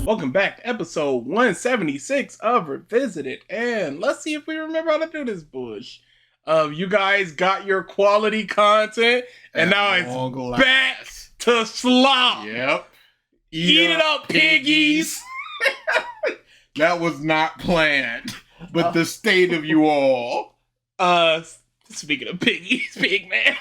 Welcome back to episode 176 of Revisited, and let's see if we remember how to do this bush. You guys got your quality content, and now it's back to slop. Yep. Eat it up, piggies. That was not planned, but the state of you all. Speaking of piggies, pig man.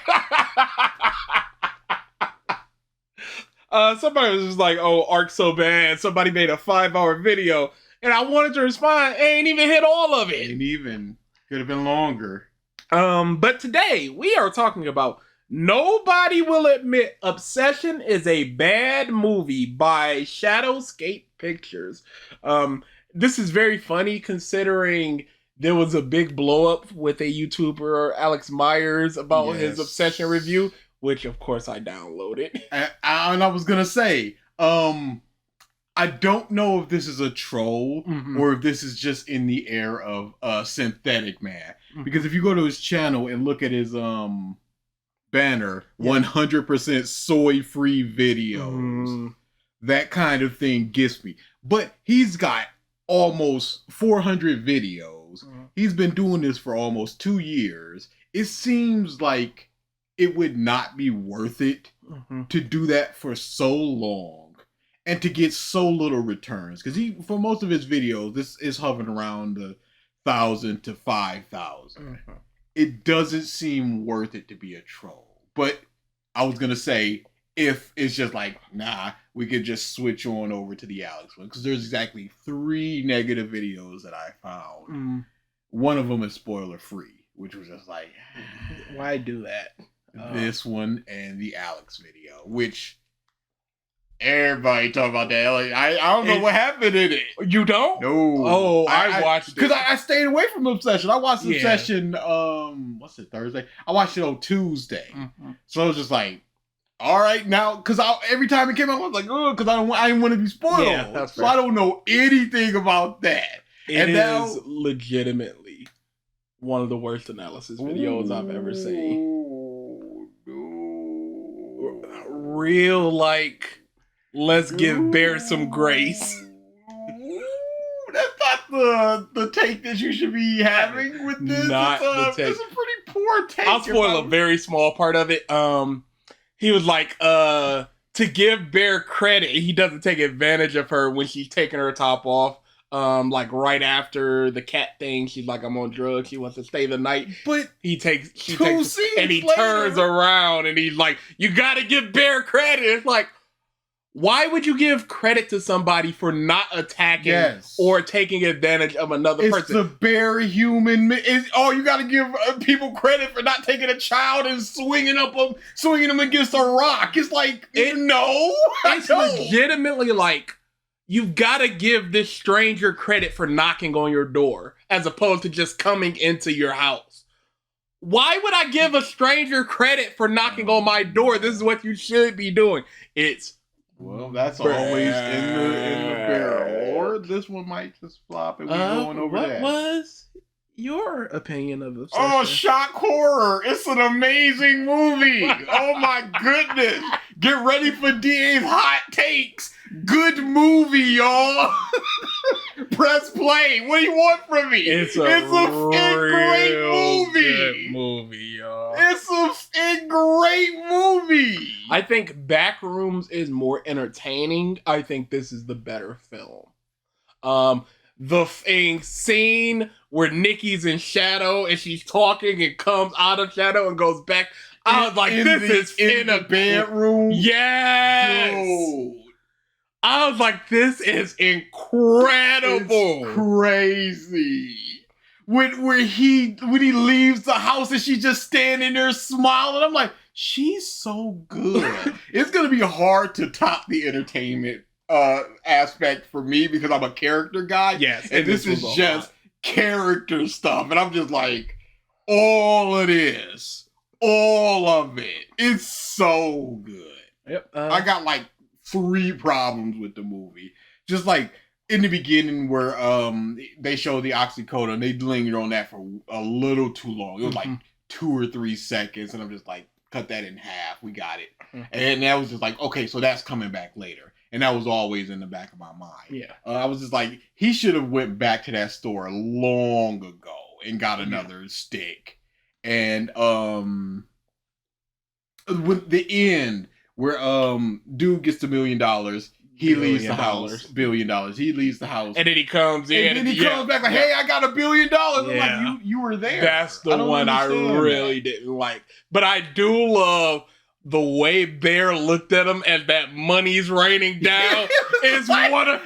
Somebody was just like, "Oh, Ark so bad." Somebody made a 5-hour video, and I wanted to respond. Ain't even hit all of it. Ain't even. Could have been longer. But today we are talking about Nobody Will Admit Obsession is a Bad Movie by Shadowscape Pictures. This is very funny considering there was a big blow up with a YouTuber, Alex Myers, about his Obsession review, which of course I downloaded. And I was gonna say, I don't know if this is a troll or if this is just in the air of synthetic man. Because if you go to his channel and look at his banner, 100% soy-free videos, that kind of thing gets me. But he's got almost 400 videos. He's been doing this for almost 2 years. It seems like it would not be worth it to do that for so long and to get so little returns. Because for most of his videos, this is hovering around the 1,000 to 5,000. It doesn't seem worth it to be a troll. But I was going to say, if it's just like, nah, we could just switch on over to the Alex one. Because there's exactly 3 negative videos that I found. One of them is spoiler free, which was just like, why do that? This one and the Alex video, which everybody talk about that. Like, I don't know what happened in it. You don't? No. Oh, I watched it. Because I stayed away from Obsession. I watched Obsession, what's it, Thursday? I watched it on Tuesday. So I was just like, all right, now, because every time it came out, I was like, oh, because I didn't want to be spoiled. Yeah, that's so I don't know anything about that. It is legitimately one of the worst analysis videos I've ever seen. Real, like, let's give Bear some grace. That's not the take that you should be having with this. Not the take. It's a pretty poor take. I'll spoil a very small part of it. He was like, to give Bear credit, he doesn't take advantage of her when she's taking her top off. Like right after the cat thing, she's like, I'm on drugs. She wants to stay the night. But she takes, and he turns around and he's like, you gotta give Bear credit. It's like, why would you give credit to somebody for not attacking or taking advantage of another person? It's the Bear human. You gotta give people credit for not taking a child and swinging them against a rock. It's like, it's legitimately like, you've got to give this stranger credit for knocking on your door as opposed to just coming into your house. Why would I give a stranger credit for knocking on my door? This is what you should be doing. That's always in the barrel. Or this one might just flop and we're going over that. What was your opinion of Obsession? Oh, shock horror. It's an amazing movie. Oh my goodness. Get ready for DA's hot takes. Good movie, y'all. Press play. What do you want from me? It's a great movie. Good movie, y'all. It's a great movie. I think Backrooms is more entertaining. I think this is the better film. The scene where Nikki's in shadow and she's talking and comes out of shadow and goes back. I was like, this is in a bedroom. Yes. Dude. I was like, this is incredible. It's crazy. When he leaves the house and she's just standing there smiling, I'm like, she's so good. It's gonna be hard to top the entertainment aspect for me because I'm a character guy. Yes, and this is just character stuff, and I'm just like, all of this, all of it. It's so good. Yep. I got like 3 problems with the movie. Just like in the beginning where they show the oxycodone and they lingered on that for a little too long. It was like 2 or 3 seconds, and I'm just like, cut that in half. We got it. And that was just like, okay, so that's coming back later. And that was always in the back of my mind. Yeah. I was just like, he should have went back to that store long ago and got another stick. And with the end where dude gets $1 million, he leaves the house. $1 billion. He leaves the house. And then he comes in. And then he comes back like, hey, I got $1 billion. I'm like, you were there. That's the one I really didn't like. But I do love the way Bear looked at him as that money's raining down. It's one of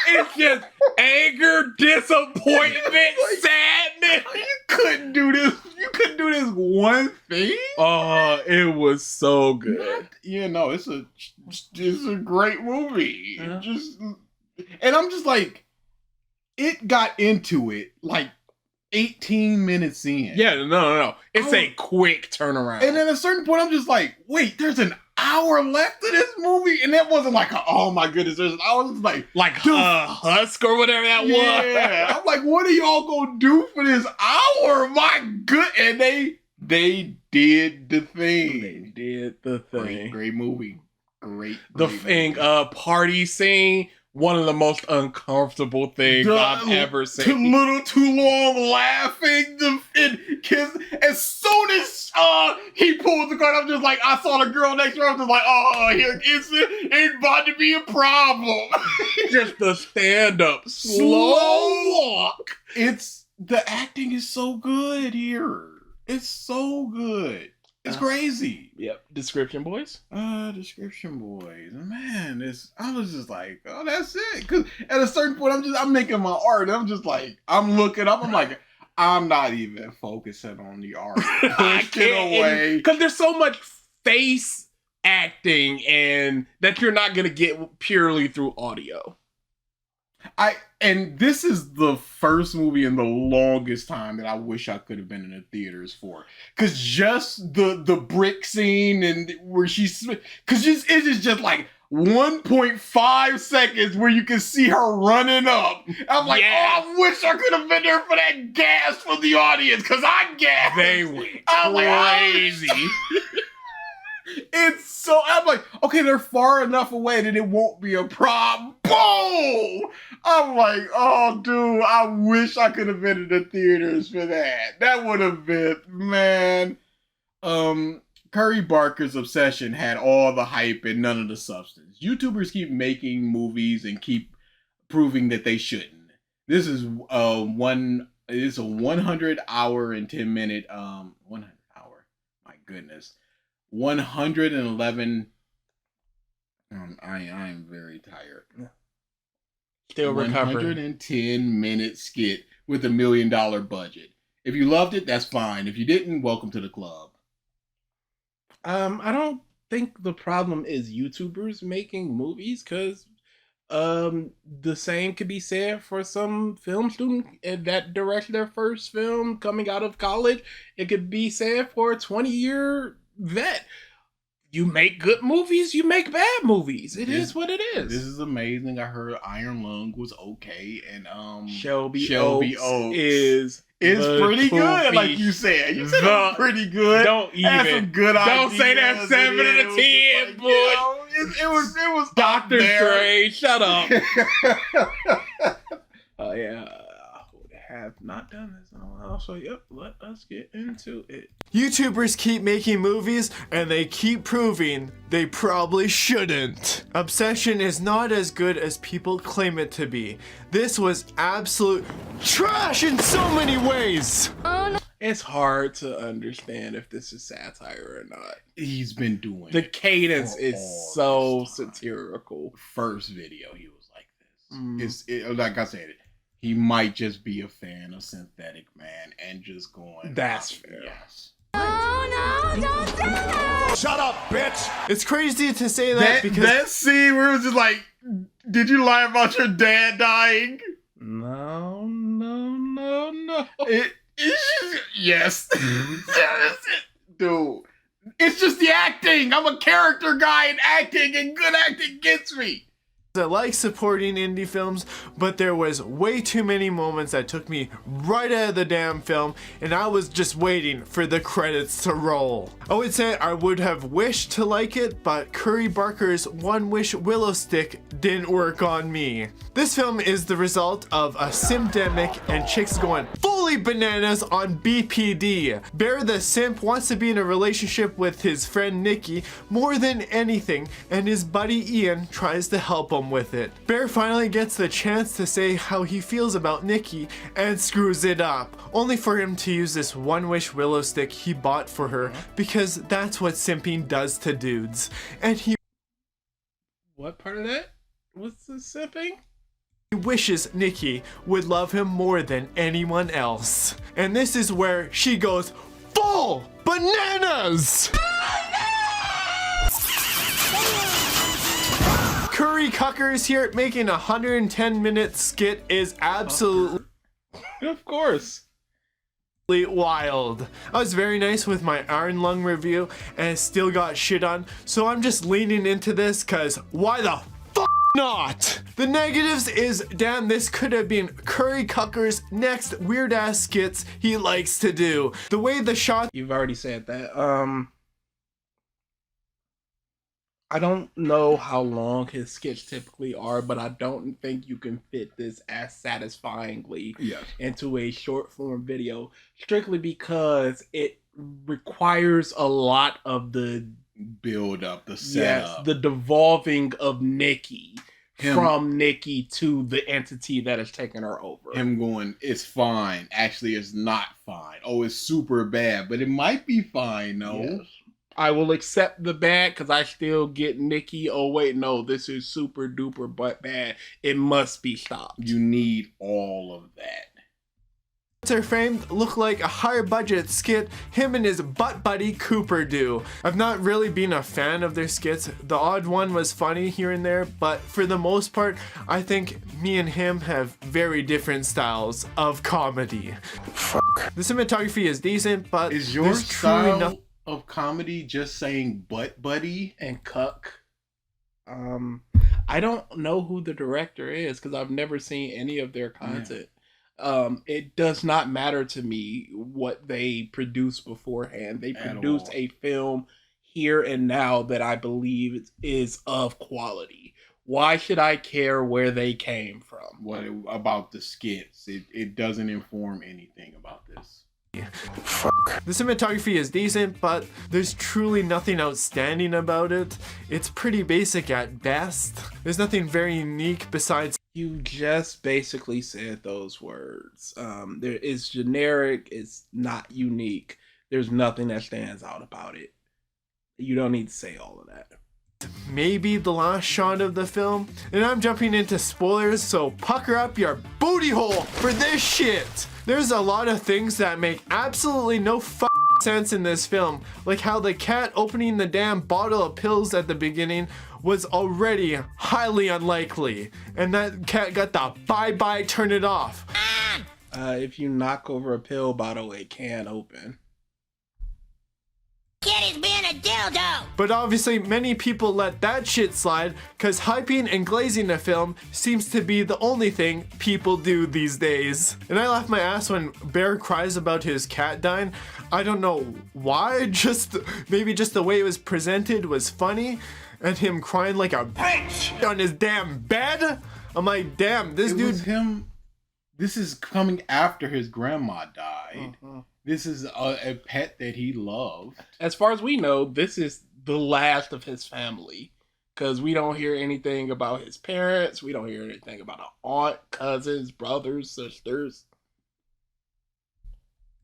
it's just anger, disappointment, sadness. You couldn't do this. You couldn't do this one thing. Oh, it was so good. It's a great movie. And I'm just like, it got into it like 18 minutes in. Yeah, no. It's a quick turnaround. And at a certain point, I'm just like, wait, there's an hour left of this movie? And that wasn't like, oh my goodness, there's an hour. It's like Husk or whatever that was. Yeah. I'm like, what are y'all gonna do for this hour? My good. And they did the thing. They did the thing. Great movie. Great thing, party scene. One of the most uncomfortable things I've ever seen. Too long laughing. As soon as he pulled the card, I'm just like, I saw the girl next to her. I was just like, oh, it's about to be a problem. Just the stand-up slow walk. The acting is so good here. It's so good. It's crazy. Yep. Description boys. Description boys. Man, I was just like, oh, that's it. Because at a certain point, I'm making my art. I'm just like, I'm looking up. I'm like, I'm not even focusing on the art. I can't away. Because there's so much face acting and that you're not going to get purely through audio. And this is the first movie in the longest time that I wish I could have been in the theaters for. Cause just the brick scene and where it's just like 1.5 seconds where you can see her running up. I'm like, oh, I wish I could have been there for that gas for the audience, cause I gasped. They went crazy. I'm like, okay, they're far enough away that it won't be a problem. Boom! I'm like, oh, dude, I wish I could have been in the theaters for that. That would have been, man. Curry Barker's Obsession had all the hype and none of the substance. YouTubers keep making movies and keep proving that they shouldn't. This is a 100 hour and 10 minute 100 hour. My goodness. 111. I am very tired. Still recovering. 110 minute skit with $1 million budget. If you loved it, that's fine. If you didn't, welcome to the club. I don't think the problem is YouTubers making movies, because the same could be said for some film student that directs their first film coming out of college. It could be said for a 20-year vet. You make good movies, you make bad movies. It is what it is. This is amazing. I heard Iron Lung was okay, and Shelby Oaks is pretty good, like you said. You said it was pretty good. Don't some good don't say that 7 out of 10, boy. It was Dr. Dre. Shut up. Yeah. Have not done this in a while, so yep, let us get into it. YouTubers keep making movies and they keep proving they probably shouldn't. Obsession is not as good as people claim it to be. This was absolute trash in so many ways. It's hard to understand if this is satire or not. He's been doing the cadence is so satirical. First video he was like this. Like I said, he might just be a fan of Synthetic Man and just going, that's fair. Yes. Oh no, don't do that! Shut up, bitch! It's crazy to say that because that scene where it was just like, did you lie about your dad dying? No. It's just, yes. Dude. It's just the acting. I'm a character guy, and acting and good acting gets me. I like supporting indie films, but there was way too many moments that took me right out of the damn film, and I was just waiting for the credits to roll. I would say I would have wished to like it, but Curry Barker's One Wish Willow Stick didn't work on me. This film is the result of a simdemic and chicks going fully bananas on BPD. Bear the simp wants to be in a relationship with his friend Nikki more than anything, and his buddy Ian tries to help him with it. Bear finally gets the chance to say how he feels about Nikki and screws it up, only for him to use this One Wish Willow Stick he bought for her because that's what simping does to dudes. And he What part of that was the simping? wishes Nikki would love him more than anyone else. And this is where she goes full bananas! Curry Cuckers here making a 110-minute skit is absolutely Of course. wild. I was very nice with my Iron Lung review and it still got shit on, so I'm just leaning into this cause why the fuck not? The negatives is, damn, this could have been Curry Cucker's next weird ass skits he likes to do. The way the shot You've already said that. I don't know how long his skits typically are, but I don't think you can fit this as satisfyingly into a short form video, strictly because it requires a lot of the Build up, the setup. the devolving of Nikki from Nikki to the entity that has taken her over. Him going, it's fine. Actually, it's not fine. Oh, it's super bad, but it might be fine, though. Yes. I will accept the bad because I still get Nikki. Oh, wait, no, this is super duper but bad. It must be stopped. You need all of that. are framed look like a higher budget skit him and his butt buddy Cooper do. I've not really been a fan of their skits. The odd one was funny here and there, but for the most part, I think me and him have very different styles of comedy. The cinematography is decent, but Is your there's truly style nothing of comedy just saying butt buddy? And Cuck. I don't know who the director is because I've never seen any of their content. It does not matter to me what they produced beforehand. They produced a film here and now that I believe is of quality. Why should I care where they came from? What about the skits? It doesn't inform anything about this. The cinematography is decent, but there's truly nothing outstanding about it. It's pretty basic at best. There's nothing very unique besides You just basically said those words. There is generic, it's not unique. There's nothing that stands out about it. You don't need to say all of that. maybe the last shot of the film. And I'm jumping into spoilers, so pucker up your booty hole for this shit. There's a lot of things that make absolutely no sense in this film, like how the cat opening the damn bottle of pills at the beginning was already highly unlikely, and that cat got the bye-bye turn it off. If you knock over a pill bottle, it can open. Kid is being a dildo! But obviously many people let that shit slide because hyping and glazing a film seems to be the only thing people do these days. And I laugh my ass when Bear cries about his cat dying. I don't know why, maybe just the way it was presented was funny, and him crying like a bitch on his damn bed. I'm like, damn, this dude. Was him. This is coming after his grandma died. This is a pet that he loved. As far as we know, this is the last of his family. Because we don't hear anything about his parents. We don't hear anything about an aunt, cousins, brothers, sisters.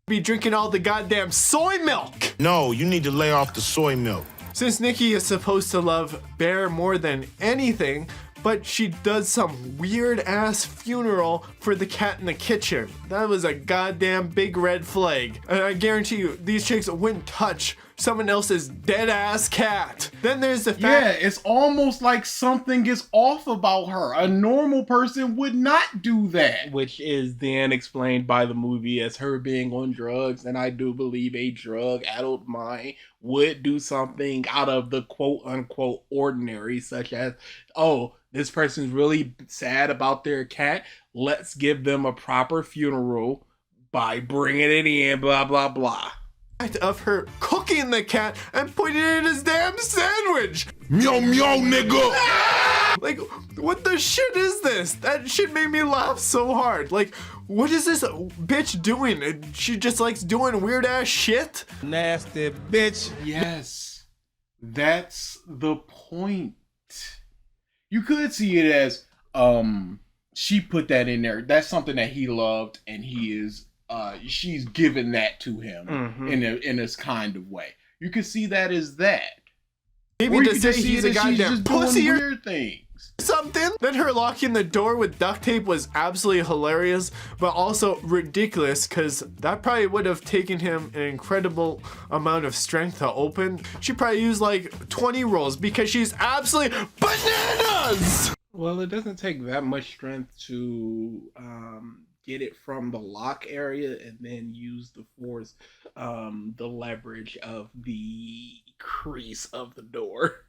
Be drinking all the goddamn soy milk. No, you need to lay off the soy milk. Since Nikki is supposed to love Bear more than anything, but she does some weird ass funeral for the cat in the kitchen. That was a goddamn big red flag. And I guarantee you, these chicks wouldn't touch someone else's dead ass cat. Then there's the fact. Yeah, it's almost like something is off about her. A normal person would not do that. Which is then explained by the movie as her being on drugs, and I do believe a drug-addled mind would do something out of the quote-unquote ordinary, such as, oh, this person's really sad about their cat, let's give them a proper funeral by bringing it in, blah, blah, blah. Of her cooking the cat and putting it in his damn sandwich. Meow meow, nigga. Like, what the shit is this? That shit made me laugh so hard. Like, what is this bitch doing? She just likes doing weird ass shit? Nasty bitch. Yes, that's the point. You could see it as, she put that in there. That's something that he loved, and he is, she's given that to him in this kind of way. You could see that as that. Maybe or to say he's a goddamn pussy or weird things. something. Then her locking the door with duct tape was absolutely hilarious, but also ridiculous, because that probably would have taken him an incredible amount of strength to open. She probably used like 20 rolls because she's absolutely bananas! Well, it doesn't take that much strength to get it from the lock area and then use the force, the leverage of the crease of the door.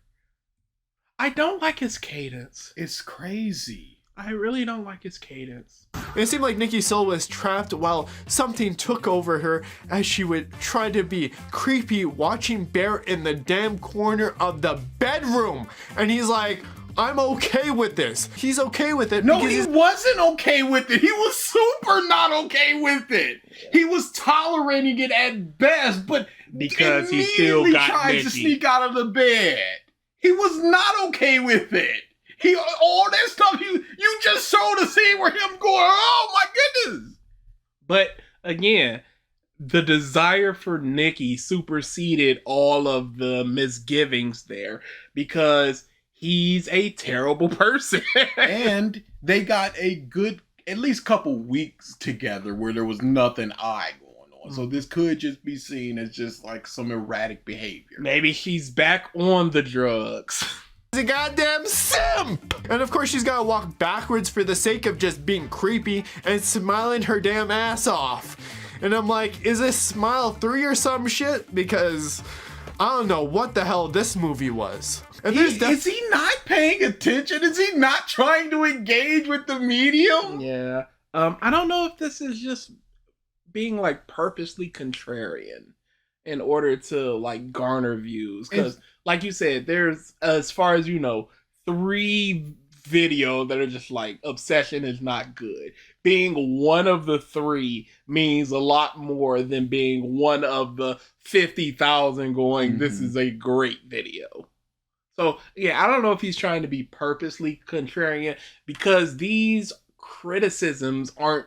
I don't like his cadence. It's crazy. I really don't like his cadence. It seemed like Nikki Soul was trapped while something took over her as she would try to be creepy watching Bear in the damn corner of the bedroom. And he's like, I'm okay with this. He's okay with it. No, he wasn't okay with it. He was super not okay with it. He was tolerating it at best, but because he still got tries Nikki to sneak out of the bed. He was not okay with it. He all that stuff you just showed a scene where him going, oh my goodness. But again, the desire for Nikki superseded all of the misgivings there because he's a terrible person. And they got a good, at least couple weeks together where there was nothing odd going on. So this could just be seen as just like some erratic behavior. Maybe she's back on the drugs. He's a goddamn simp! And of course she's gotta walk backwards for the sake of just being creepy and smiling her damn ass off. And I'm like, is this smile 3 or some shit? Because I don't know what the hell this movie was. And Is he not paying attention? Is he not trying to engage with the medium? Yeah. I don't know if this is just being like purposely contrarian in order to like garner views. Because like you said, there's, as far as you know, 3 videos that are just like obsession is not good. Being one of the 3 means a lot more than being one of the 50,000 going, this is a great video. So, yeah, I don't know if he's trying to be purposely contrarian because these criticisms aren't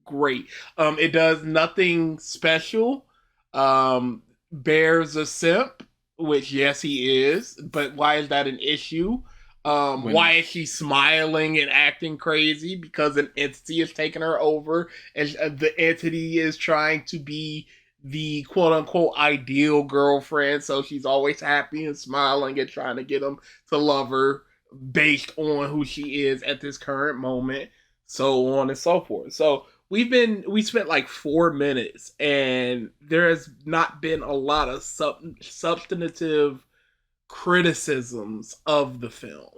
great. It does nothing special. Bear's a simp, which, yes, he is. But why is that an issue? Why is she smiling and acting crazy? Because an entity is taking her over and the entity is trying to be the quote-unquote ideal girlfriend, so she's always happy and smiling and trying to get him to love her based on who she is at this current moment, so on and so forth. So we spent like 4 minutes and there has not been a lot of substantive criticisms of the film.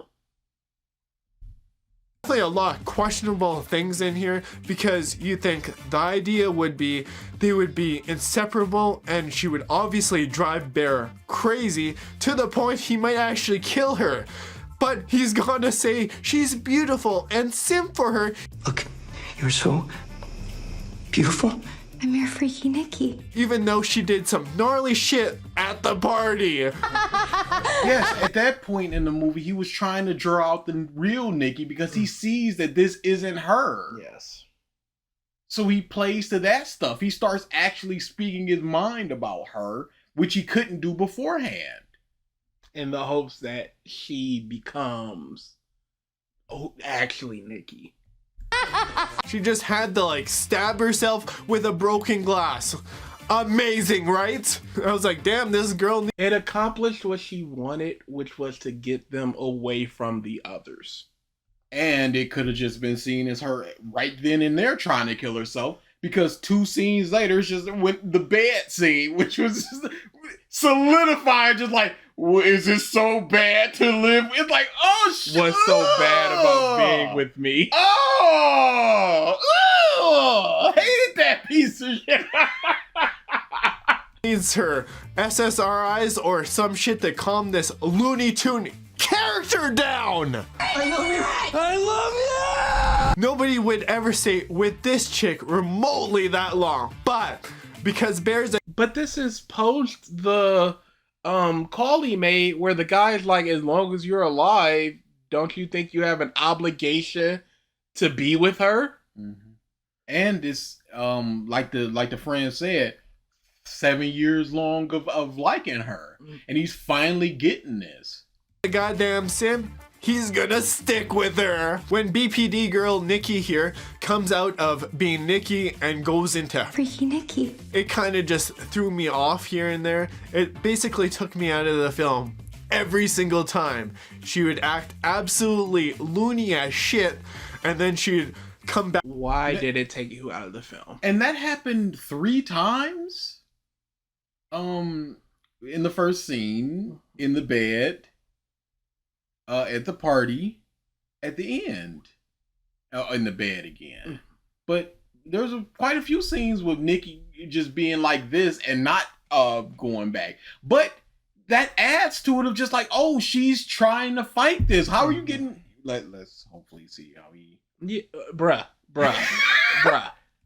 Definitely a lot of questionable things in here because you think the idea would be they would be inseparable and she would obviously drive Bear crazy to the point he might actually kill her. But he's gonna say she's beautiful and simp for her. Look, you're so beautiful. I'm your freaky Nikki. Even though she did some gnarly shit at the party. Yes, at that point in the movie, he was trying to draw out the real Nikki because he sees that this isn't her. Yes. So he plays to that stuff. He starts actually speaking his mind about her, which he couldn't do beforehand. In the hopes that she becomes actually Nikki. She just had to like stab herself with a broken glass. Amazing, right? I was like, damn, this girl. It accomplished what she wanted, which was to get them away from the others. And it could have just been seen as her right then and there trying to kill herself, because 2 scenes later, it's just went the bed scene, which was just solidifying, just like, is it so bad to live? It's like, oh, shit. What's so bad about being with me? Hated that piece of shit. Needs her SSRIs or some shit to calm this Looney Tune character down. I love you. Nobody would ever say with this chick remotely that long, but because Bear's But this is post the call he made where the guy's like, as long as you're alive, don't you think you have an obligation to be with her? Mm-hmm. And it's like the friend said, 7 years long of liking her, and he's finally getting this. the goddamn sim, he's gonna stick with her. When BPD girl Nikki here comes out of being Nikki and goes into Freaky Nikki. it kind of just threw me off here and there. It basically took me out of the film every single time. She would act absolutely loony as shit, and then she'd come back. Why did it take you out of the film? And that happened 3 times. In the first scene, in the bed, at the party, at the end, in the bed again. But there's quite a few scenes with Nikki just being like this and not going back. But that adds to it of just like, oh, she's trying to fight this. How are you getting? Let's hopefully see how he. Yeah, bruh.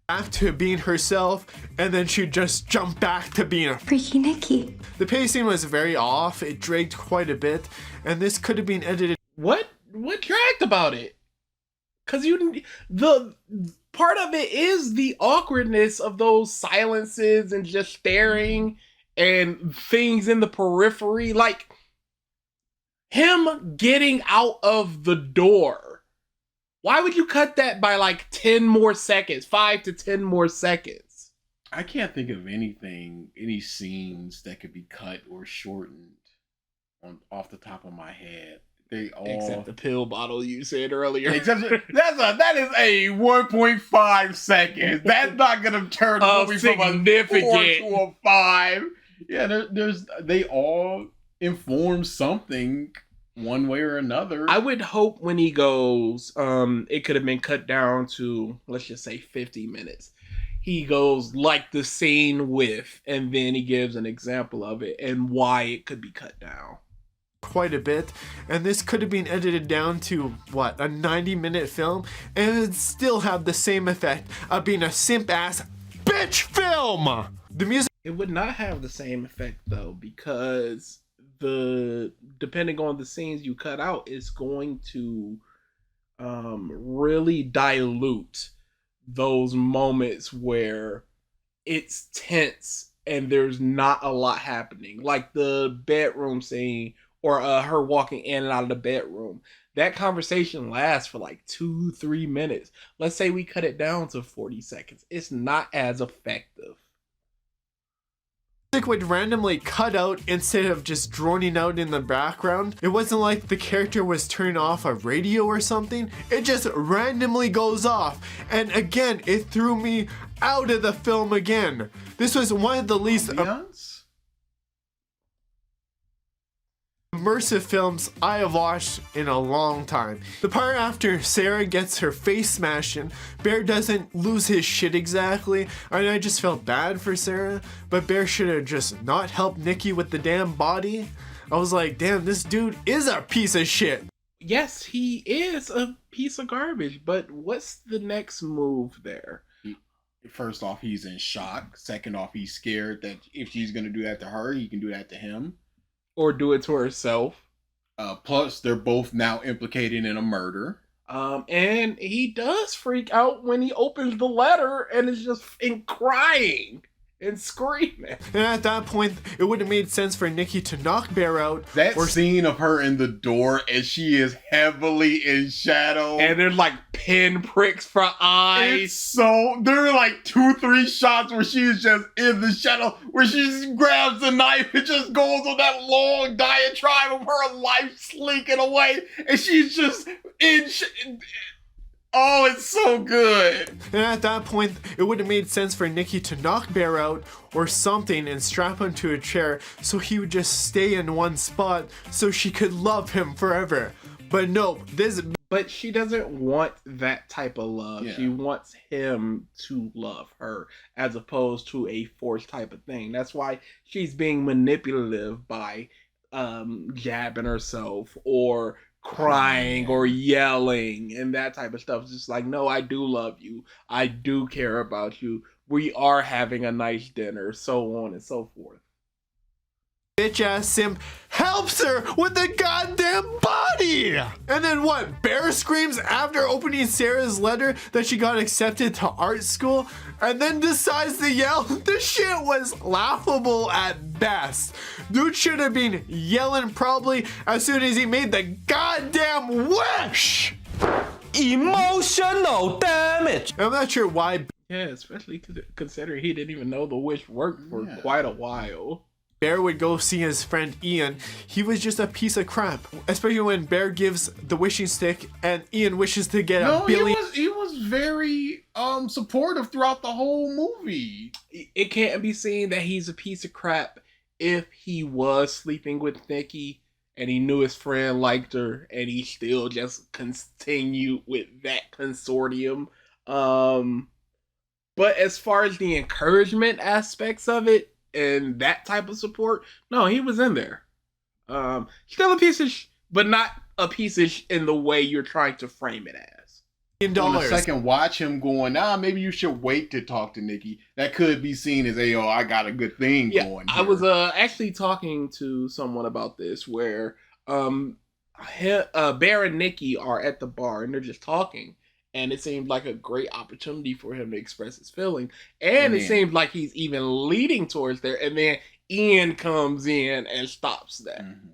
Back to being herself, and then she'd just jump back to being a Freaky Nikki. The pacing was very off. It dragged quite a bit, and this could have been edited. What dragged about it? Cause the part of it is the awkwardness of those silences and just staring and things in the periphery, like him getting out of the door. Why would you cut that by like 10 more seconds, 5 to 10 more seconds? I can't think of any scenes that could be cut or shortened off the top of my head. They all, except the pill bottle you said earlier. Except that is a 1.5 seconds. That's not gonna turn the movie from a 4 to a 5. Yeah, they all inform something one way or another. I would hope when he goes, it could have been cut down to, let's just say 50 minutes. He goes like the scene with, and then he gives an example of it and why it could be cut down. Quite a bit, and this could have been edited down to what, a 90-minute film, and it'd still have the same effect of being a simp ass bitch film. The music, It would not have the same effect though, because depending on the scenes you cut out, is going to really dilute those moments where it's tense and there's not a lot happening, like the bedroom scene or her walking in and out of the bedroom. That conversation lasts for like 2-3 minutes. Let's say we cut it down to 40 seconds. It's not as effective. would randomly cut out instead of just droning out in the background. It wasn't like the character was turning off a radio or something. It just randomly goes off. And again, it threw me out of the film again. This was one of the least immersive films I have watched in a long time. The part after Sarah gets her face smashed in, Bear doesn't lose his shit exactly, and I just felt bad for Sarah, but Bear should have just not helped Nikki with the damn body. I was like, damn, this dude is a piece of shit. Yes, he is a piece of garbage, but what's the next move there? First off, he's in shock. Second off, he's scared that if she's gonna do that to her, he can do that to him. Or do it to herself. Plus, they're both now implicated in a murder. And he does freak out when he opens the letter and is just crying. and screaming. And at that point, it would have made sense for Nikki to knock Bear out. That scene of her in the door and she is heavily in shadow. And there's like pin pricks for eyes. There are like 2-3 shots where she's just in the shadow, where she just grabs the knife and just goes on that long diatribe of her life slinking away. And she's just oh, it's so good. And at that point, it would have made sense for Nikki to knock Bear out or something and strap him to a chair so he would just stay in one spot so she could love him forever. But no, But she doesn't want that type of love. Yeah. She wants him to love her as opposed to a forced type of thing. That's why she's being manipulative by jabbing herself or crying or yelling and that type of stuff. It's just like, no, I do love you. I do care about you. We are having a nice dinner, so on and so forth. bitch ass simp helps her with the goddamn body. And then what? Bear screams after opening Sarah's letter that she got accepted to art school and then decides to yell. This shit was laughable at best. Dude should have been yelling probably as soon as he made the goddamn wish. Emotional damage. I'm not sure why Yeah, especially considering he didn't even know the wish worked for quite a while. Bear would go see his friend Ian. He was just a piece of crap. Especially when Bear gives the wishing stick and Ian wishes to get a billion. He was very supportive throughout the whole movie. It can't be seen that he's a piece of crap if he was sleeping with Nikki and he knew his friend liked her and he still just continued with that consortium. But as far as the encouragement aspects of it and that type of support, no, he was in there. Still a piece of but not a piece of in the way you're trying to frame it as. On the second watch, him going, maybe you should wait to talk to Nikki. That could be seen as, hey, I got a good thing going here. I was actually talking to someone about this where Bear and Nikki are at the bar and they're just talking. And it seemed like a great opportunity for him to express his feeling. And it seemed like he's even leading towards there. And then Ian comes in and stops that. Mm-hmm.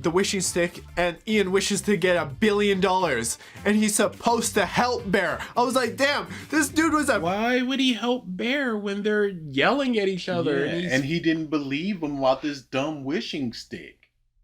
The wishing stick and Ian wishes to get $1 billion and he's supposed to help Bear. I was like, damn, this dude was Why would he help Bear when they're yelling at each other? Yeah, and he didn't believe him about this dumb wishing stick.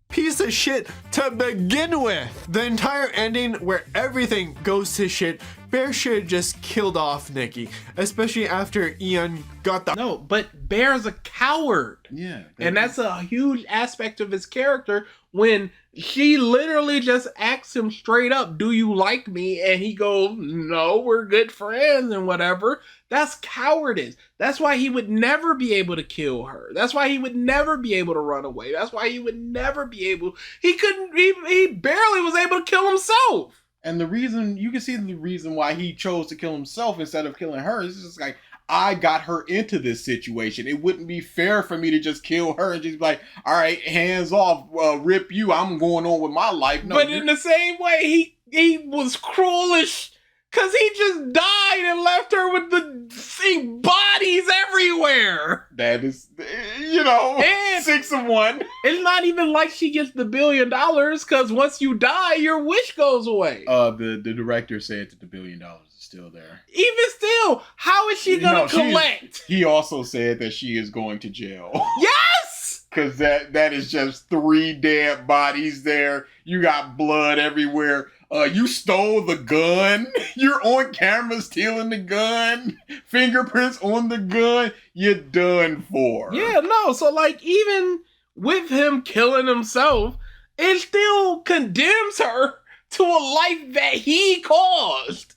piece of shit to begin with. The entire ending where everything goes to shit, Bear should have just killed off Nikki, especially after Ian got the— No, but Bear's a coward. Yeah. And that's a huge aspect of his character when she literally just asks him straight up, do you like me? And he goes, no, we're good friends and whatever. That's cowardice. That's why he would never be able to kill her. That's why he would never be able to run away. That's why he would never be able, he barely was able to kill himself. And the reason, you can see the reason why he chose to kill himself instead of killing her is just like, I got her into this situation. It wouldn't be fair for me to just kill her and just be like, all right, hands off, rip you. I'm going on with my life. No, but in the same way, he was cruelish because he just died and left her with the bodies everywhere. That is, and 6 of 1. It's not even like she gets the $1 billion because once you die, your wish goes away. The director said that the $1 billion is still there. Even still, how is she gonna collect? He also said that she is going to jail. Yes! Because that is just 3 dead bodies there. You got blood everywhere. You stole the gun. You're on camera stealing the gun. Fingerprints on the gun. You're done for. Yeah, no. So like, even with him killing himself, it still condemns her to a life that he caused.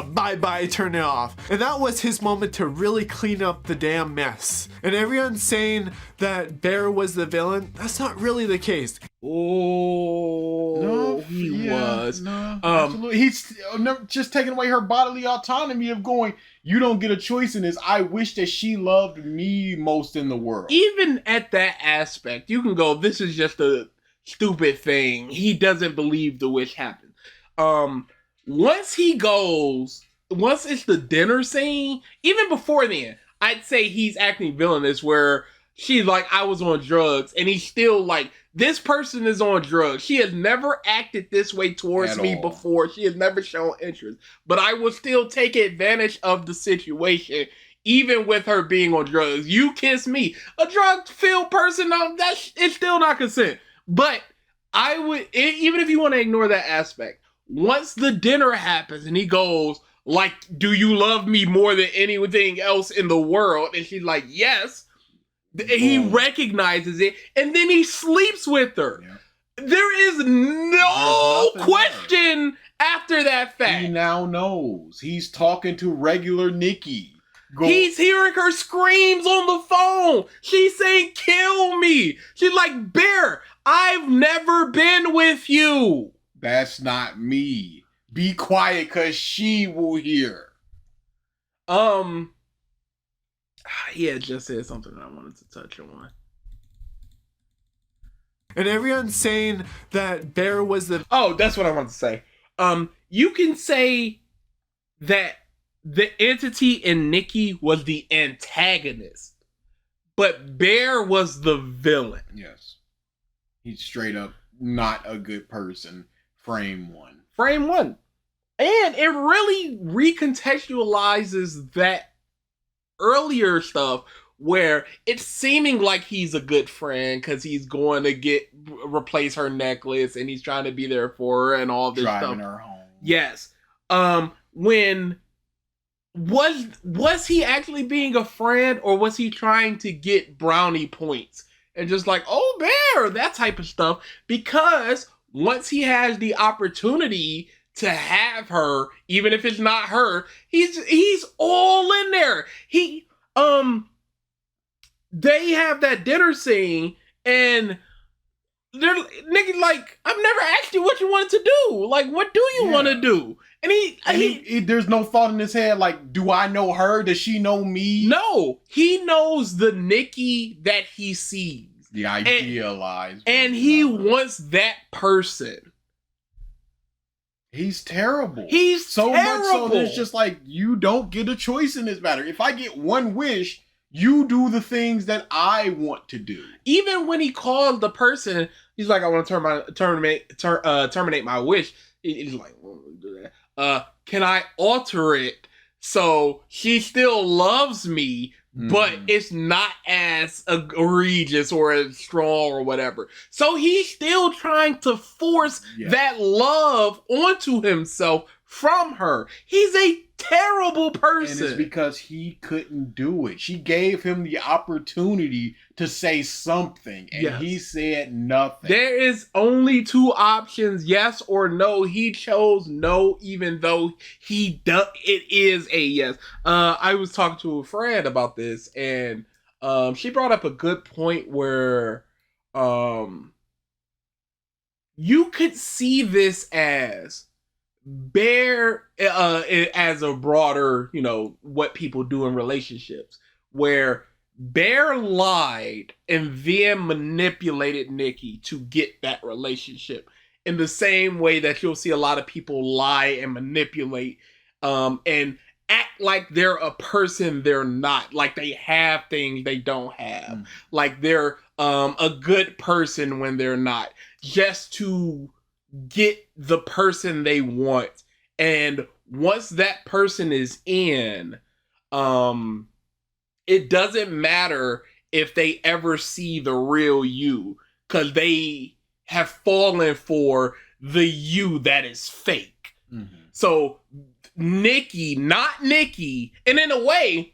Bye-bye, turn it off. And that was his moment to really clean up the damn mess. And everyone's saying that Bear was the villain. That's not really the case. Oh, No, he was. No, absolutely. He's just taking away her bodily autonomy of going, you don't get a choice in this. I wish that she loved me most in the world. Even at that aspect, you can go, this is just a stupid thing. He doesn't believe the wish happened. Once he goes, it's the dinner scene, even before then, I'd say he's acting villainous where she's like, I was on drugs, and he's still like, this person is on drugs. She has never acted this way towards me before. She has never shown interest. But I will still take advantage of the situation, even with her being on drugs. You kiss me. A drug-filled person, it's still not consent. But I would, even if you want to ignore that aspect, once the dinner happens and he goes, like, do you love me more than anything else in the world? And she's like, yes. He recognizes it, and then he sleeps with her. Yeah. There is no question after that fact. He now knows. He's talking to regular Nikki. He's hearing her screams on the phone. She's saying, kill me. She's like, Bear, I've never been with you. That's not me. Be quiet, because she will hear. He had just said something that I wanted to touch on. And everyone's saying that Bear was the... Oh, that's what I wanted to say. You can say that the entity in Nikki was the antagonist, but Bear was the villain. Yes. He's straight up not a good person. Frame one. And it really recontextualizes that earlier stuff where it's seeming like he's a good friend because he's going to replace her necklace and he's trying to be there for her and all this Driving stuff. her home. Yes. When was he actually being a friend, or was he trying to get brownie points and just like, oh, Bear, that type of stuff? Because once he has the opportunity to have her, even if it's not her, he's all in there. They have that dinner scene, and they're nigga like, I've never asked you what you wanted to do. Like, what do you want to do? And he there's no thought in his head like, do I know her? Does she know me? No, he knows the Nikki that he sees. The idealized. And he wants that person. He's terrible. He's so terrible. Much so there's just like, you don't get a choice in this matter. If I get one wish, you do the things that I want to do. Even when he calls the person, he's like, I want to terminate my wish. He's like, well, do that. Can I alter it so she still loves me, but it's not as egregious or as strong or whatever? So he's still trying to force that love onto himself from her. He's a terrible person. And it's because he couldn't do it. She gave him the opportunity to say something, and he said nothing. There is only two options, yes or no. He chose no, even though it is a yes. I was talking to a friend about this, and she brought up a good point where you could see this as Bear as a broader, what people do in relationships, where Bear lied and then manipulated Nikki to get that relationship in the same way that you'll see a lot of people lie and manipulate and act like they're a person they're not, like they have things they don't have, like they're a good person when they're not, just to get the person they want. And once that person is in, it doesn't matter if they ever see the real you, because they have fallen for the you that is fake. So Nikki, not Nikki, and in a way,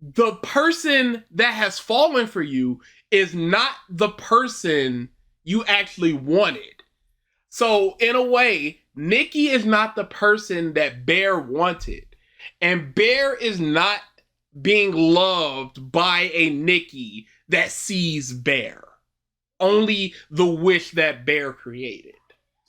the person that has fallen for you is not the person you actually wanted. So in a way, Nikki is not the person that Bear wanted. And Bear is not being loved by a Nikki that sees Bear. Only the wish that Bear created.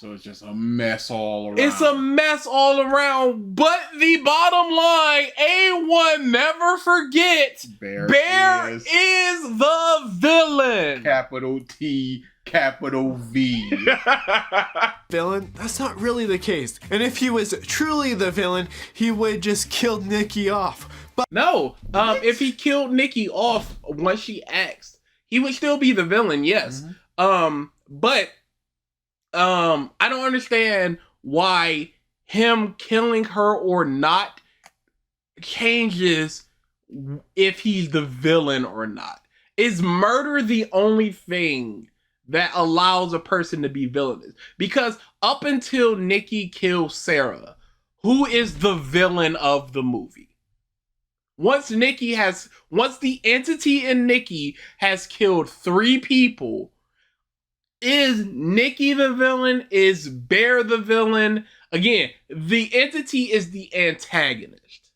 So it's just a mess all around. It's a mess all around. But the bottom line, A1 never forget, Bear is the villain. Capital T, capital V. Villain? That's not really the case. And if he was truly the villain, he would just kill Nikki off. But no, if he killed Nikki off once she asked, he would still be the villain, yes. But I don't understand why him killing her or not changes if he's the villain or not. Is murder the only thing that allows a person to be villainous? Because up until Nikki kills Sarah, who is the villain of the movie? Once the entity in Nikki has killed 3 people, is Nikki the villain? Is Bear the villain? Again, the entity is the antagonist.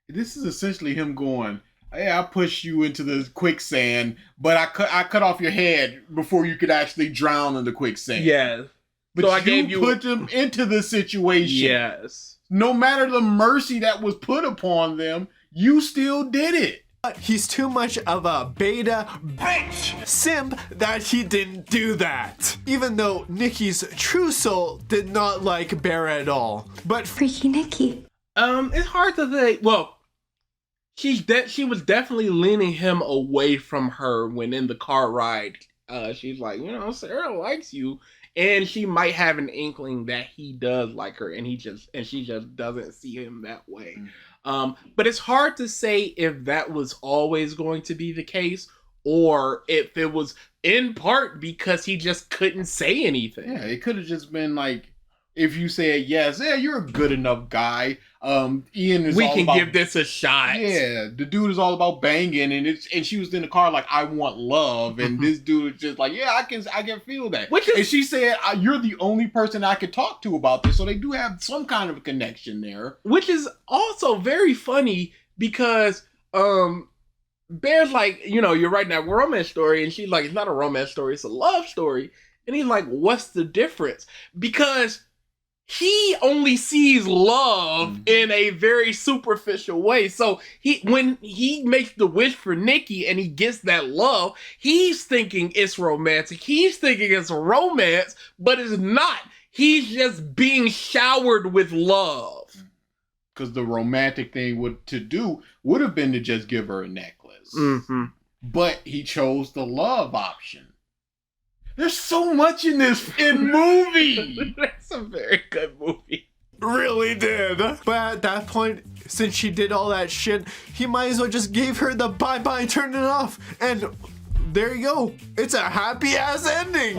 This is essentially him going, hey, I pushed you into the quicksand, but I cut off your head before you could actually drown in the quicksand. Yes. But so I gave you put them into the situation. Yes. No matter the mercy that was put upon them, you still did it. He's too much of a beta bitch simp that he didn't do that. Even though Nikki's true soul did not like Bear at all. But Freaky Nikki. It's hard to say. Well, she was definitely leaning him away from her when in the car ride. She's like, Sarah likes you. And she might have an inkling that he does like her, and she just doesn't see him that way. But it's hard to say if that was always going to be the case, or if it was in part because he just couldn't say anything. Yeah, it could have just been like, if you said yes, yeah, you're a good enough guy. Ian is. We can give this a shot. Yeah, the dude is all about banging, and she was in the car like, I want love, and this dude is just like, yeah, I can feel that. And she said, you're the only person I could talk to about this, so they do have some kind of a connection there. Which is also very funny because Bear's like, you're writing that romance story, and she's like, it's not a romance story, it's a love story, and he's like, what's the difference? Because he only sees love in a very superficial way. So when he makes the wish for Nikki and he gets that love, he's thinking it's romantic. He's thinking it's a romance, but it's not. He's just being showered with love. Because the romantic thing would have been to just give her a necklace. But he chose the love option. There's so much in this movie. That's a very good movie. Really did. But at that point, since she did all that shit, he might as well just gave her the bye-bye, turn it off. And there you go. It's a happy-ass ending.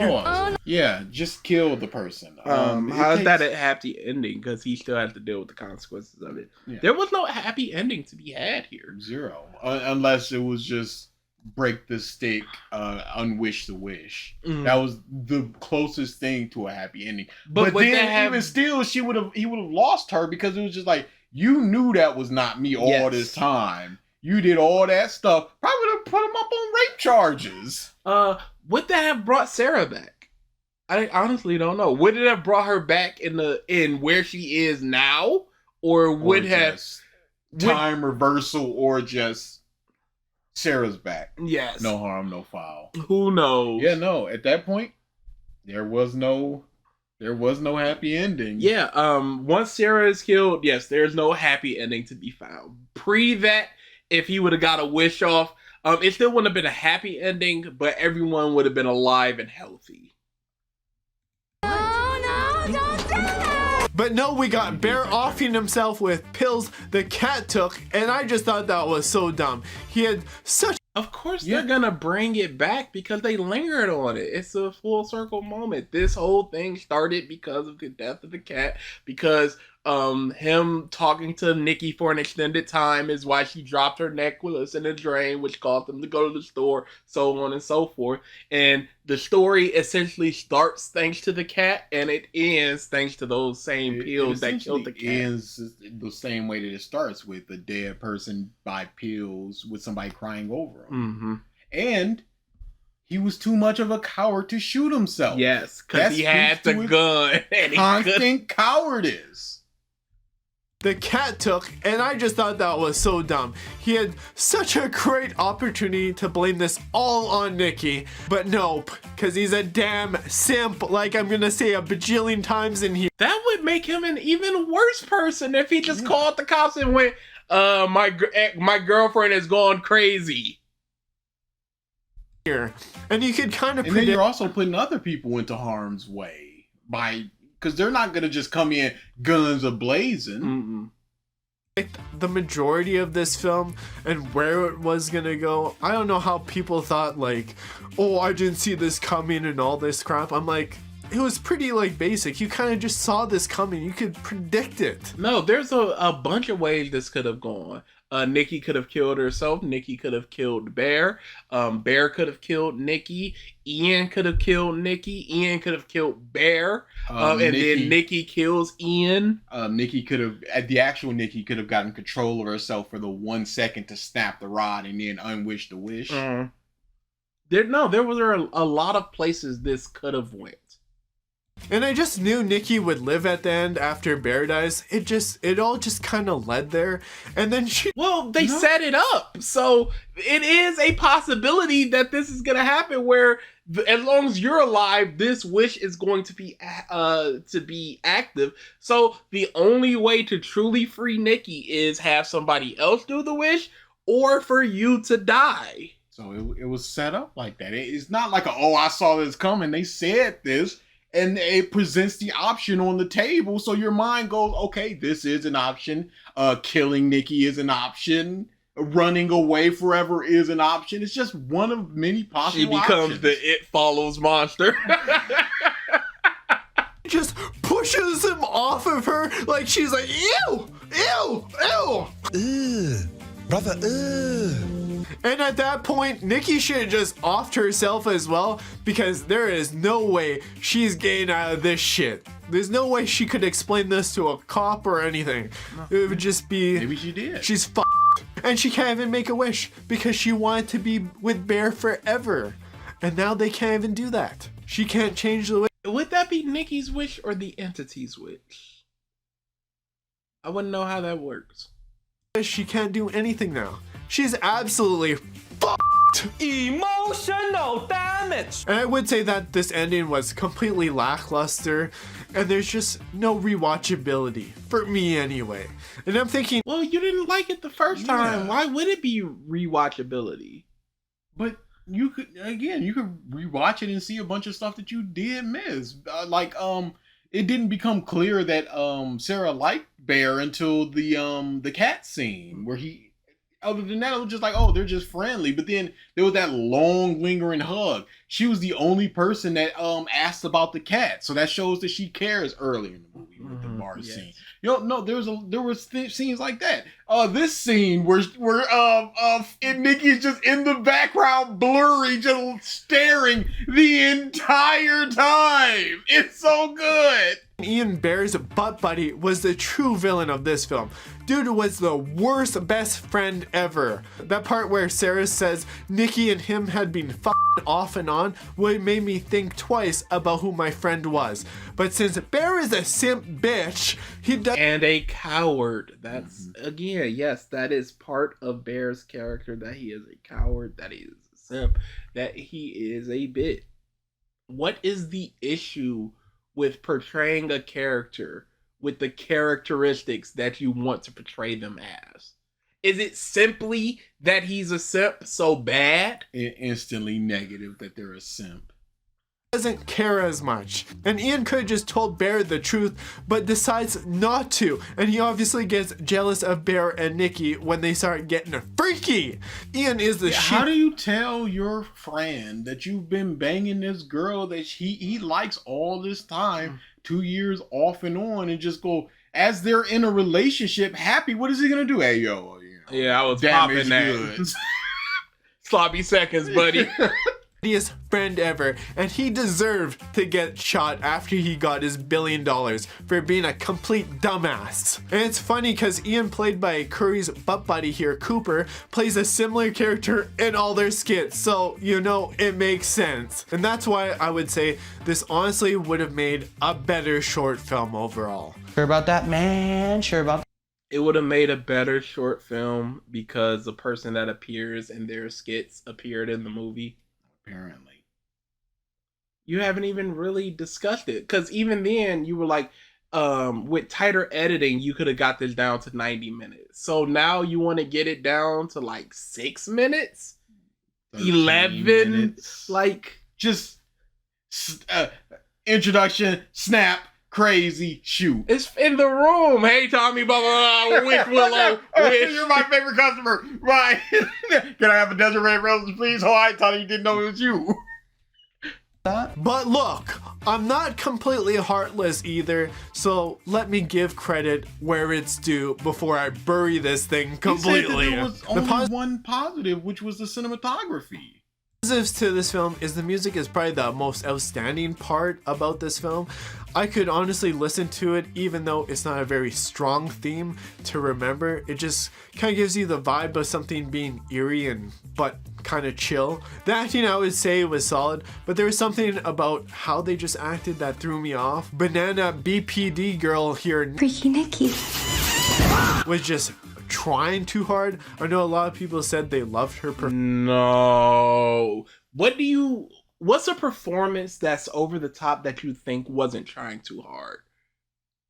Yeah, just kill the person. How is that a happy ending? Because he still has to deal with the consequences of it. Yeah. There was no happy ending to be had here. 0. Unless it was just break the stick, unwish the wish. That was the closest thing to a happy ending. But then even still, he would have lost her, because it was just like, you knew that was not me all this time. You did all that stuff. Probably would have put him up on rape charges. Would that have brought Sarah back? I honestly don't know. Would it have brought her back in where she is now, or would have time reversal, or just Sarah's back? Yes. No harm, no foul. Who knows? Yeah, no. At that point, there was no happy ending. Yeah. Once Sarah is killed, yes, there's no happy ending to be found. Pre that, if he would have got a wish off, it still wouldn't have been a happy ending, but everyone would have been alive and healthy. But no, we got Bear offing himself with pills the cat took, and I just thought that was so dumb. He had such... Of course they're gonna bring it back because they lingered on it. It's a full circle moment. This whole thing started because of the death of the cat, because him talking to Nikki for an extended time is why she dropped her necklace in the drain, which caused them to go to the store, so on and so forth. And the story essentially starts thanks to the cat, and it ends thanks to those same pills that killed the cat. It ends the same way that it starts, with a dead person by pills with somebody crying over them. And he was too much of a coward to shoot himself. Yes, because he had the speaks to gun. And constant cowardice. The cat took, and I just thought that was so dumb. He had such a great opportunity to blame this all on Nikki, but nope, because he's a damn simp, like I'm gonna say a bajillion times in here. That would make him an even worse person if he just called the cops and went, my girlfriend has gone crazy. And you could kind of And then you're also putting other people into harm's way because they're not gonna just come in guns a-blazing. the majority of this film and where it was gonna go. I don't know how people thought like, oh, I didn't see this coming and all this crap. I'm like, it was pretty like basic. You kind of just saw this coming. You could predict it. No, there's a bunch of ways this could have gone. Nikki could have killed herself. Nikki could have killed Bear. Bear could have killed Nikki. Ian could have killed Nikki. Ian could have killed Bear. And then Nikki kills Ian. Nikki could have, the actual Nikki could have gotten control of herself for the 1 second to snap the rod and then unwish the wish. There were a lot of places this could have went. And I just knew Nikki would live at the end after Bear dies. It all just kind of led there. And then they set it up. So it is a possibility that this is going to happen where as long as you're alive, this wish is going to be active. So the only way to truly free Nikki is have somebody else do the wish or for you to die. So it was set up like that. It's not like, I saw this coming. They said this. And it presents the option on the table, so your mind goes, okay, this is an option. Killing Nikki is an option. Running away forever is an option. It's just one of many possible options. She becomes the It Follows monster. just pushes him off of her like she's like, ew, ew, ew. Ugh, brother, ugh. And at that point, Nikki should have just offed herself as well, because there is no way she's getting out of this shit. There's no way she could explain this to a cop or anything. It would just be... Maybe she did. She's f***ed. And she can't even make a wish because she wanted to be with Bear forever. And now they can't even do that. She can't change the wish. Would that be Nikki's wish or the entity's wish? I wouldn't know how that works. She can't do anything now. She's absolutely f***ed. Emotional damage. And I would say that this ending was completely lackluster, and there's just no rewatchability for me anyway. And I'm thinking, well, you didn't like it the first time. Why would it be rewatchability? But you could rewatch it and see a bunch of stuff that you did miss. It didn't become clear that Sarah liked Bear until the cat scene where he. Other than that, it was just like, they're just friendly. But then there was that long, lingering hug. She was the only person that asked about the cat, so that shows that she cares early in the movie with the bar scene. There were scenes like that. This scene where Nikki's just in the background, blurry, just staring the entire time. It's so good. Ian Bear's butt buddy was the true villain of this film. Dude was the worst best friend ever. That part where Sarah says Nikki and him had been f***ing off and on made me think twice about who my friend was. But since Bear is a simp bitch, he does. And a coward. That's, again, yes, that is part of Bear's character, that he is a coward, that he is a simp, that he is a bit. What is the issue with portraying a character with the characteristics that you want to portray them as? Is it simply that he's a simp so bad? Instantly negative that they're a simp. Doesn't care as much. And Ian could have just told Bear the truth, but decides not to. And he obviously gets jealous of Bear and Nikki when they start getting freaky. Ian is the How do you tell your friend that you've been banging this girl that he likes all this time, 2 years off and on, and just go, as they're in a relationship, happy, what is he gonna do? Hey, yo, yeah, I was popping that. Sloppy seconds, buddy. friend ever, and he deserved to get shot after he got his $1 billion for being a complete dumbass. And it's funny because Ian, played by Curry's butt buddy here, Cooper, plays a similar character in all their skits, so you know it makes sense. And that's why I would say this honestly would have made a better short film overall. Sure about that, man? Sure about that? It would have made a better short film because the person that appears in their skits appeared in the movie. Apparently. You haven't even really discussed it. Because even then, you were like, with tighter editing, you could have got this down to 90 minutes. So now you want to get it down to like 6 minutes? 11 minutes. Like, just introduction, snap, crazy, shoot. It's in the room. Hey, Tommy, blah, blah, blah, wish, Willow, wish. You're my favorite customer. Right. Can I have a Desiree Roses, please? Oh, I thought you didn't know it was you. But look, I'm not completely heartless either, so let me give credit where it's due before I bury this thing completely. There was only one positive, which was the cinematography. Positives to this film is the music is probably the most outstanding part about this film. I could honestly listen to it even though it's not a very strong theme to remember. It just kind of gives you the vibe of something being eerie and but kind of chill. The acting I would say was solid, but there was something about how they just acted that threw me off. Banana BPD girl here, Freaky Nikki. was just trying too hard. I know a lot of people said they loved her No. What's a performance that's over the top that you think wasn't trying too hard?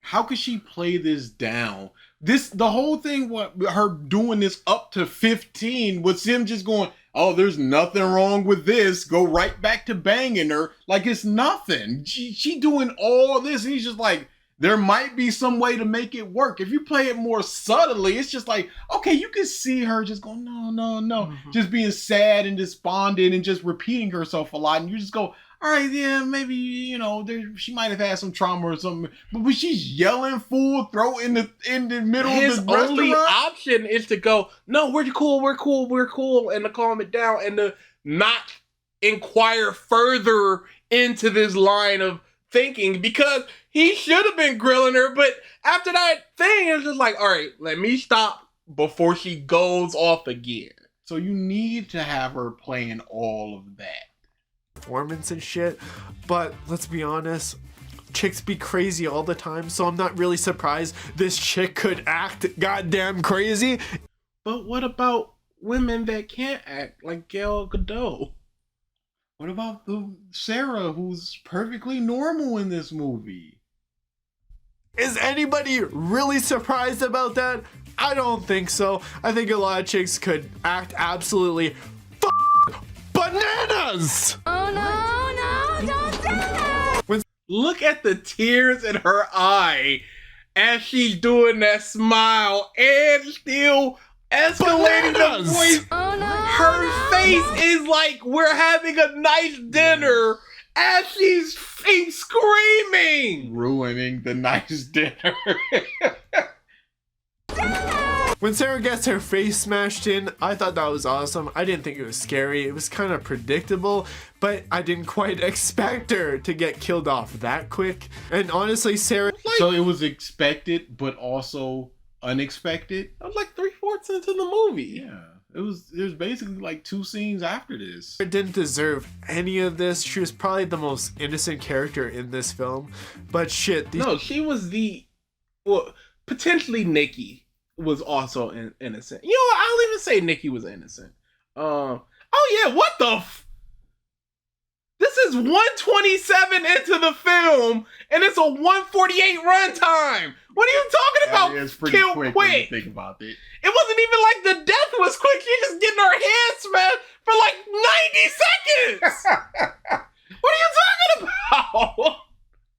How could she play this down? The whole thing, her doing this up to 15 was him just going, oh, there's nothing wrong with this. Go right back to banging her like it's nothing. She doing all this and he's just like, there might be some way to make it work. If you play it more subtly, it's just like, okay, you can see her just going, no, no, no. Mm-hmm. Just being sad and despondent and just repeating herself a lot. And you just go, all right, yeah, maybe, she might have had some trauma or something. But when she's yelling full throat in the middle of the restaurant. His only option is to go, no, we're cool, and to calm it down and to not inquire further into this line of thinking, because he should have been grilling her, but after that thing, it's just like, all right, let me stop before she goes off again. So you need to have her playing all of that performance and shit, but let's be honest, chicks be crazy all the time, so I'm not really surprised this chick could act goddamn crazy. But what about women that can't act, like Gal Gadot? What about Sarah, who's perfectly normal in this movie? Is anybody really surprised about that? I don't think so. I think a lot of chicks could act absolutely bananas! Oh no, don't do that! Look at the tears in her eye as she's doing that smile and still escalating the voice. Oh no! Her face is like we're having a nice dinner as she's screaming, ruining the nice dinner. When Sarah gets her face smashed in, I thought that was awesome. I didn't think it was scary. It was kind of predictable, but I didn't quite expect her to get killed off that quick. And honestly, Sarah... So it was expected, but also unexpected? I was like 3/4 into the movie. Yeah. There's basically like 2 scenes after this. Sarah didn't deserve any of this. She was probably the most innocent character in this film. But shit... No, she was potentially Nikki was also innocent. You know what? I'll even say Nikki was innocent. Oh yeah, what the This is 127 into the film, and it's a 148 runtime. What are you talking about? Yeah, it's pretty quick when you think about it. It wasn't even like the death was quick. She just getting her head smashed for like 90 seconds. What are you talking about?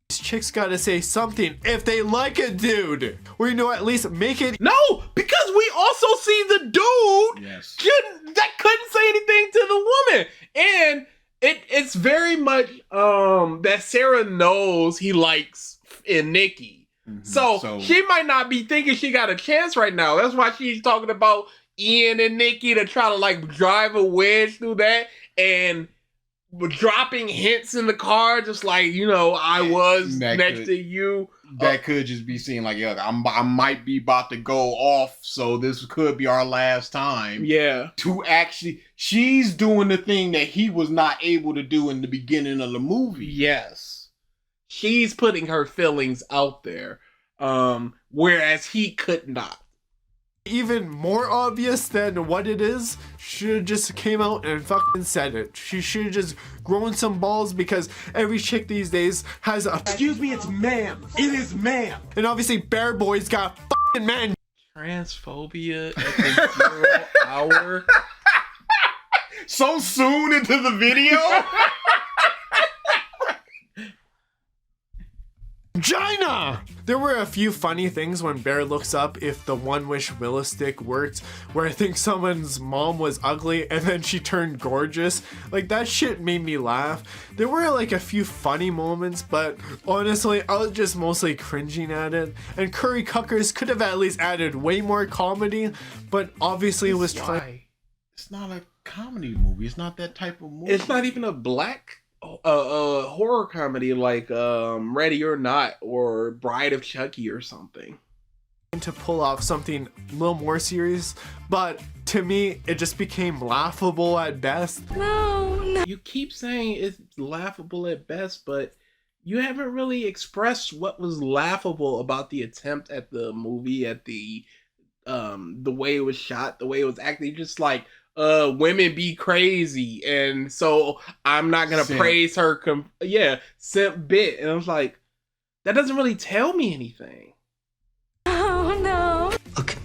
These chicks gotta say something if they like a dude. Or at least make it. No, because we also see the dude that couldn't say anything to the woman. And it's very much that Sarah knows he likes in Nikki. Mm-hmm. So she might not be thinking she got a chance right now. That's why she's talking about Ian and Nikki to try to like drive a wedge through that. And dropping hints in the car, just like, you know, I was next to you. That could just be seen like, yeah, I might be about to go off, so this could be our last time. Yeah. To actually, she's doing the thing that he was not able to do in the beginning of the movie. Yes. She's putting her feelings out there, whereas he could not. Even more obvious than what it is, should have just came out and fucking said it. She should have just grown some balls, because every chick these days has a Excuse me, it's ma'am. It is ma'am. and obviously Bear Boy's got a fucking man. Transphobia at the 0 hour. So soon into the video? Gina! There were a few funny things when Bear looks up if the One Wish Willow stick worked, where I think someone's mom was ugly and then she turned gorgeous. Like, that shit made me laugh. There were like a few funny moments, but honestly, I was just mostly cringing at it. And Curry Cuckers could have at least added way more comedy, but obviously it was trying. It's not a comedy movie. It's not that type of movie. It's not even a black horror comedy like Ready or Not or Bride of Chucky or something. To pull off something a little more serious, but to me, it just became laughable at best. No, no. You keep saying it's laughable at best, but you haven't really expressed what was laughable about the attempt at the movie, at the way it was shot, the way it was acted. Just like, women be crazy, and so I'm not gonna praise her. Simp bit, and I was like, that doesn't really tell me anything. Oh, no. Look,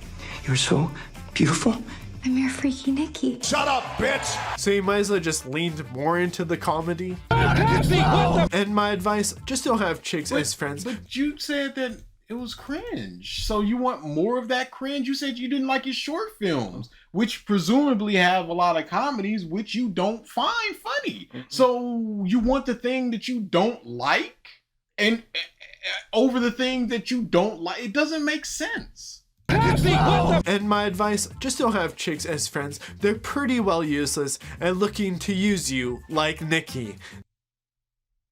you're so beautiful. I'm your freaky Nikki. Shut up, bitch. So you might as well just leaned more into the comedy. And my advice, just don't have chicks as friends. But you said that it was cringe. So you want more of that cringe? You said you didn't like his short films, which presumably have a lot of comedies, which you don't find funny. Mm-hmm. So you want the thing that you don't like and over the thing that you don't like? It doesn't make sense. And my advice, just don't have chicks as friends. They're pretty well useless and looking to use you like Nikki.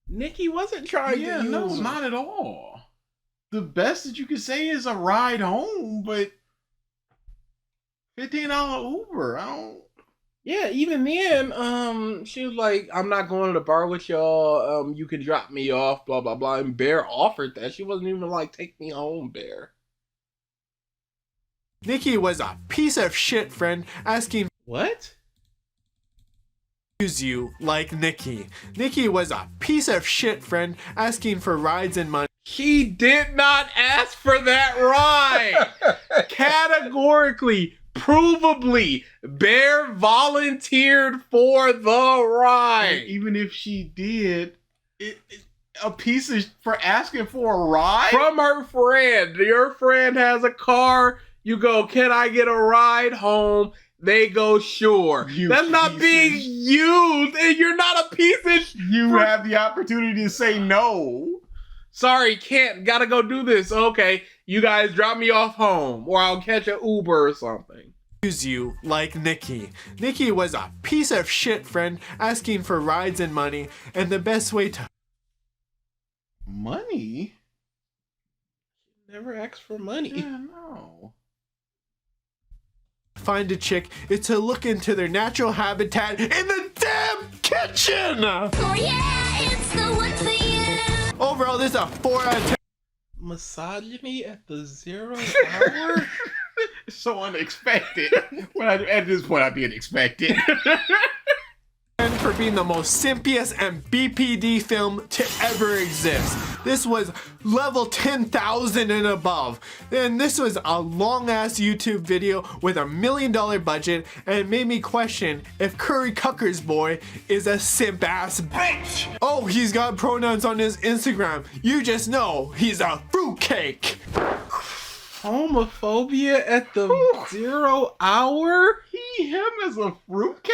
Nikki wasn't trying to use no, him. not at all. The best that you could say is a ride home, but $15 Uber, I don't... Yeah, even then, she was like, I'm not going to the bar with y'all, you can drop me off, blah, blah, blah, and Bear offered that. She wasn't even like, take me home, Bear. Nikki was a piece of shit friend asking what? Use you like Nikki. Nikki was a piece of shit friend asking for rides and money. She did not ask for that ride. Categorically, provably, Bear volunteered for the ride. And even if she did, a piece of for asking for a ride from her friend. Your friend has a car. You go, can I get a ride home? They go, sure. That's not being used, and you're not a piece of. You have the opportunity to say no. Sorry, can't. Gotta go do this. Okay, you guys drop me off home, or I'll catch an Uber or something. Use you like Nikki. Nikki was a piece of shit friend asking for rides and money, and the best way to money? Never asked for money. Yeah, no. Find a chick is to look into their natural habitat in the damn kitchen. Oh yeah, it's the one for you. Overall, this is a 4 out of 10. Misogyny at the 0 hour? So unexpected. At this point, I didn't expect it. And for being the most simpiest and BPD film to ever exist. This was level 10,000 and above. And this was a long ass YouTube video with $1 million budget, and it made me question if Curry Cucker's boy is a simp ass bitch. Oh, he's got pronouns on his Instagram. You just know he's a fruitcake. Homophobia at the 0 hour? Him as a fruitcake?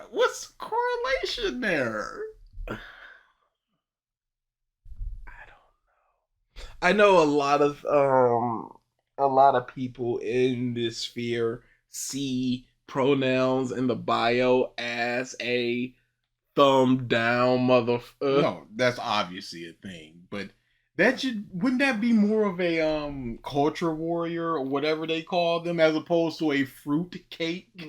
What's the correlation there? I know a lot of people in this sphere see pronouns in the bio as a thumb down motherfucker. No, that's obviously a thing, but wouldn't that be more of a culture warrior or whatever they call them as opposed to a fruit cake?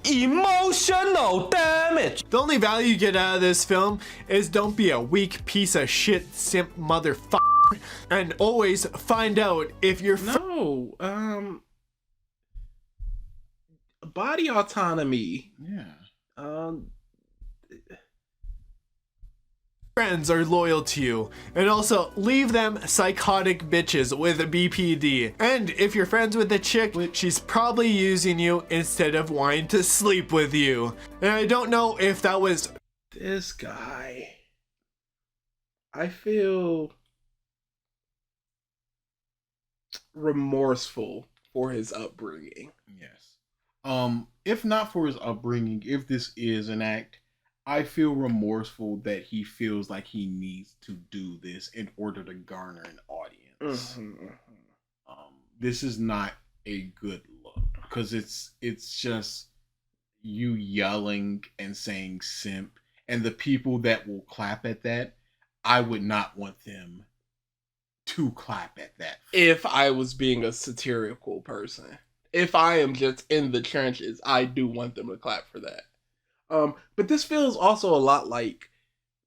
Emotional damage. The only value you get out of this film is don't be a weak piece of shit simp motherfucker, and always find out if you're No, body autonomy. Yeah. friends are loyal to you, and also leave them psychotic bitches with a BPD. And if you're friends with a chick, she's probably using you instead of wanting to sleep with you. And I don't know if that was This guy. I feel remorseful for his upbringing. Yes. If not for his upbringing, if this is an act, I feel remorseful that he feels like he needs to do this in order to garner an audience. This is not a good look because it's just you yelling and saying simp, and the people that will clap at that, I would not want them to clap at that. If I was being a satirical person, if I am just in the trenches, I do want them to clap for that. But this feels also a lot like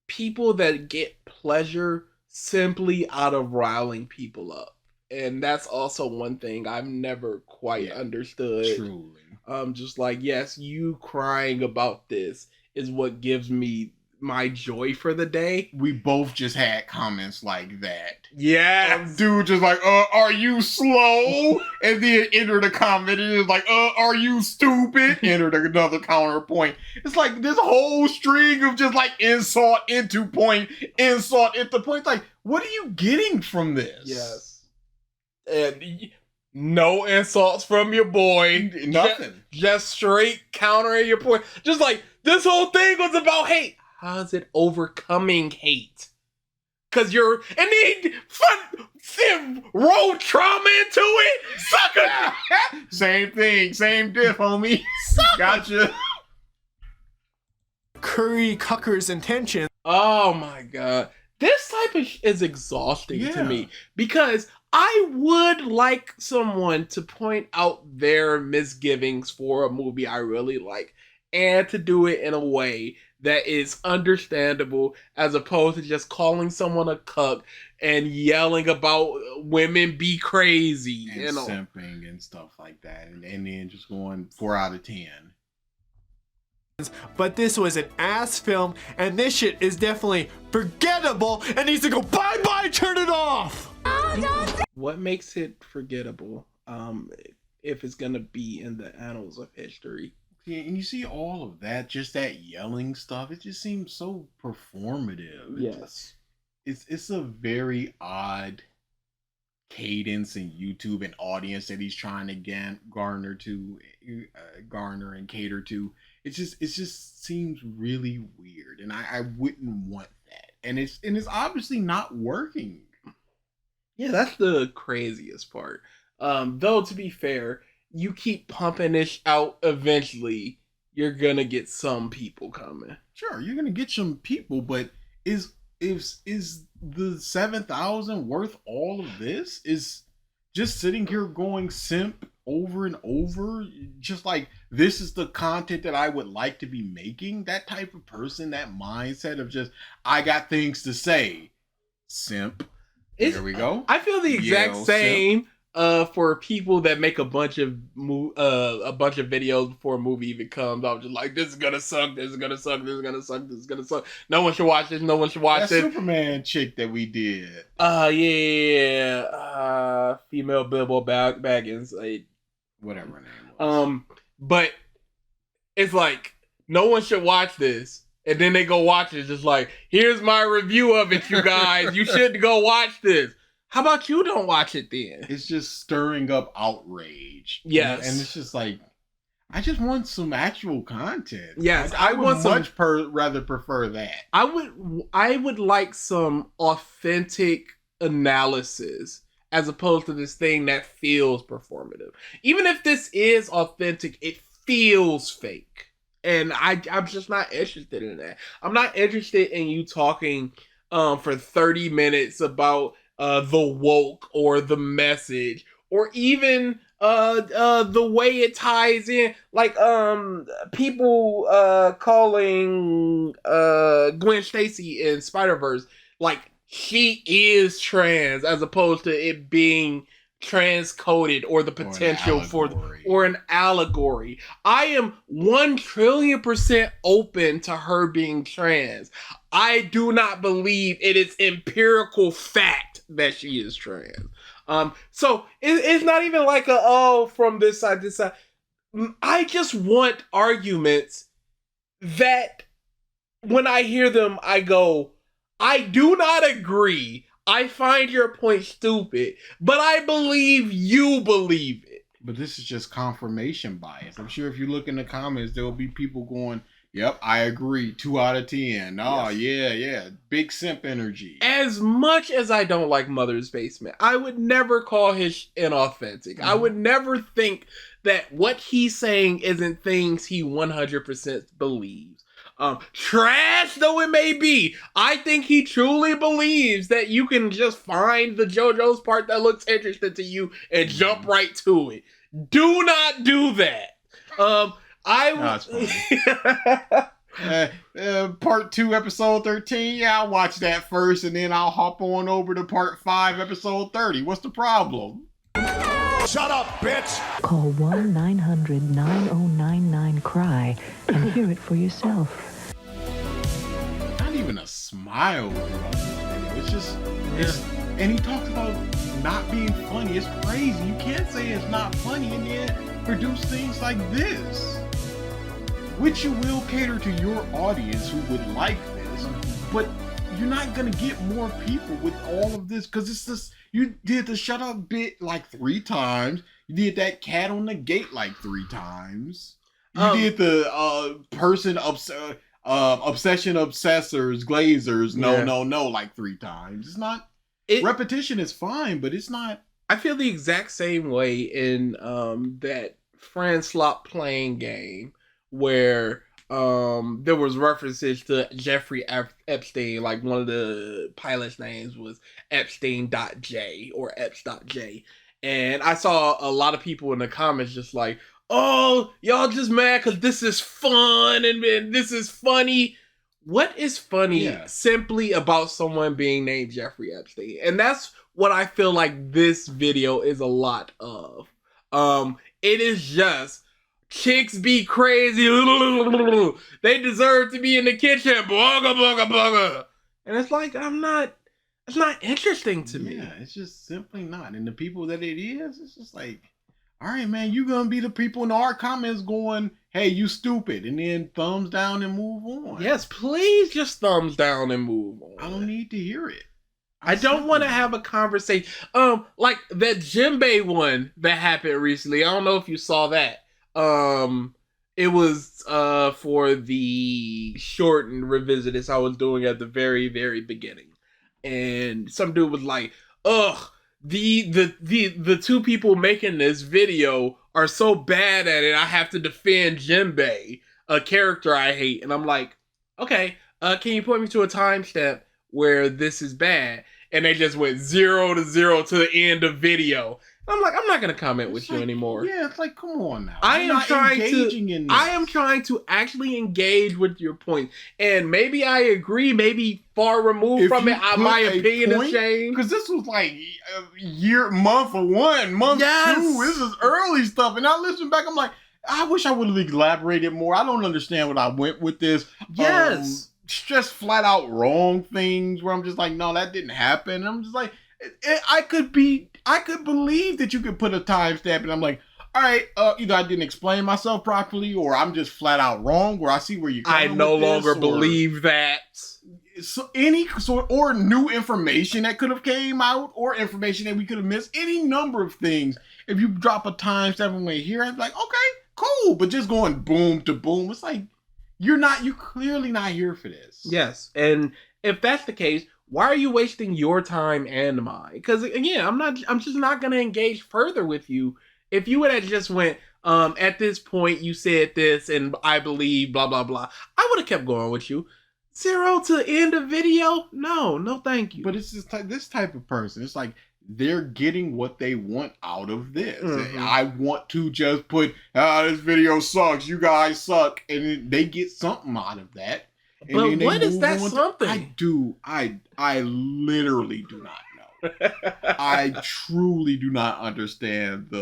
people that get pleasure simply out of riling people up. And that's also one thing I've never quite understood. Truly. Just like, yes, you crying about this is what gives me my joy for the day. We both just had comments like that. Yeah. Dude just like, are you slow? And then entered a comment and it was like, are you stupid? Entered another counterpoint. It's like this whole string of just like insult into point. Like, what are you getting from this? Yes. And no insults from your boy. Nothing. Just straight countering your point. Just like, this whole thing was about hate. How's it overcoming hate? Cause you're, and then roll trauma into it, sucker. Same thing, same diff, homie. Gotcha. Curry Cucker's intention. Oh my god, this type of is exhausting to me because I would like someone to point out their misgivings for a movie I really like, and to do it in a way that is understandable as opposed to just calling someone a cuck and yelling about women be crazy and simping and stuff like that, and then just going 4 out of 10. But this was an ass film, and this shit is definitely forgettable and needs to go bye-bye, turn it off! What makes it forgettable if it's gonna be in the annals of history? Yeah, and you see all of that, just that yelling stuff, it just seems so performative. Yes. It's a very odd cadence in YouTube and audience that he's trying to garner and cater to. It just seems really weird, and I wouldn't want that. And it's obviously not working. Yeah, that's the craziest part. Though to be fair, you keep pumping this out, eventually you're gonna get some people coming. Sure, you're gonna get some people, but is the 7,000 worth all of this? Is just sitting here going simp over and over, just like this is the content that I would like to be making? That type of person, that mindset of just, I got things to say, simp. There we go. I feel the exact same for people that make a bunch of videos before a movie even comes out. Just like, this is gonna suck, this is gonna suck, this is gonna suck, this is gonna suck. No one should watch this, no one should watch this. Superman chick that we did. Female Bilbo Baggins. Whatever her name was. But it's like, no one should watch this. And then they go watch it, just like, here's my review of it, you guys. You should go watch this. How about you don't watch it then? It's just stirring up outrage. Yes. And it's just like, I just want some actual content. Yes, I would rather prefer that. I would like some authentic analysis as opposed to this thing that feels performative. Even if this is authentic, it feels fake. And I'm just not interested in that. I'm not interested in you talking for 30 minutes about the woke or the message or even the way it ties in, like people calling Gwen Stacy in Spider-Verse like she is trans as opposed to it being transcoded or the potential or an allegory. I am 1,000,000,000% open to her being trans. I do not believe it is empirical fact that she is trans. So it's not even like from this side, this side. I just want arguments that when I hear them, I go, I do not agree. I find your point stupid, but I believe you believe it. But this is just confirmation bias. I'm sure if you look in the comments, there will be people going, yep, I agree. 2 out of 10. Oh, yes. Yeah. Big simp energy. As much as I don't like Mother's Basement, I would never call his inauthentic. I would never think that what he's saying isn't things he 100% believes. Trash though it may be, I think he truly believes that you can just find the JoJo's part that looks interesting to you and jump right to it. Do not do that. Part 2, episode 13. Yeah, I'll watch that first, and then I'll hop on over to part 5, episode 30. What's the problem? Shut up, bitch! Call 1-900-9099-CRY and hear it for yourself. Not even a smile. It's just, and he talks about not being funny. It's crazy. You can't say it's not funny and then produce things like this. Which you will cater to your audience who would like this, but you're not gonna get more people with all of this because it's just, you did the shut up bit like 3 times. You did that cat on the gate like 3 times. You did the obsession obsessors glazers no like 3 times. It's not, repetition is fine, but it's not. I feel the exact same way in that Fran Slop playing game where there was references to Jeffrey Epstein, like one of the pilot's names was Epstein.J or Epps.J. And I saw a lot of people in the comments just like, oh, y'all just mad because this is fun and this is funny. What is funny simply about someone being named Jeffrey Epstein? And that's what I feel like this video is a lot of. It is just chicks be crazy. They deserve to be in the kitchen. Bugga, bugga, bugga. And it's like, it's not interesting to me. Yeah, it's just simply not. And the people that it is, it's just like, all right, man, you're going to be the people in our comments going, hey, you stupid. And then thumbs down and move on. Yes, please just thumbs down and move on. I don't need to hear it. I don't want to have a conversation. Like that Jimbei one that happened recently. I don't know if you saw that. It was for the shortened revisited I was doing at the very, very beginning. And some dude was like, ugh, the 2 people making this video are so bad at it, I have to defend Jimbei, a character I hate. And I'm like, okay, can you point me to a timestamp where this is bad? And they just went 0 to 0 to the end of video. I'm like, I'm not gonna comment with you anymore. Yeah, it's like, come on now. I am trying to actually engage with your point, and maybe I agree. Maybe far removed from it, my opinion is changed. Because this was like month 1, month 2. This is early stuff, and I listen back. I'm like, I wish I would have elaborated more. I don't understand what I went with this. Yes, just flat out wrong things where I'm just like, no, that didn't happen. And I'm just like, I could believe that you could put a timestamp, and I'm like, all right, either I didn't explain myself properly, or I'm just flat out wrong, or I see where you're coming. I no longer believe that. So any sort or new information that could have came out, or information that we could have missed, any number of things. If you drop a timestamp away here, I'm like, okay, cool, but just going boom to boom, it's like, You're clearly not here for this. Yes, and if that's the case, why are you wasting your time and mine? Because again, I'm just not gonna engage further with you. If you would have just went, at this point you said this and I believe blah blah blah, I would have kept going with you. 0 to end of video? No, thank you. But it's just this type of person. It's like they're getting what they want out of this. Mhm. I want to just put, this video sucks, you guys suck, and they get something out of that. And But then they what is move that on to- something? I literally do not know. I truly do not understand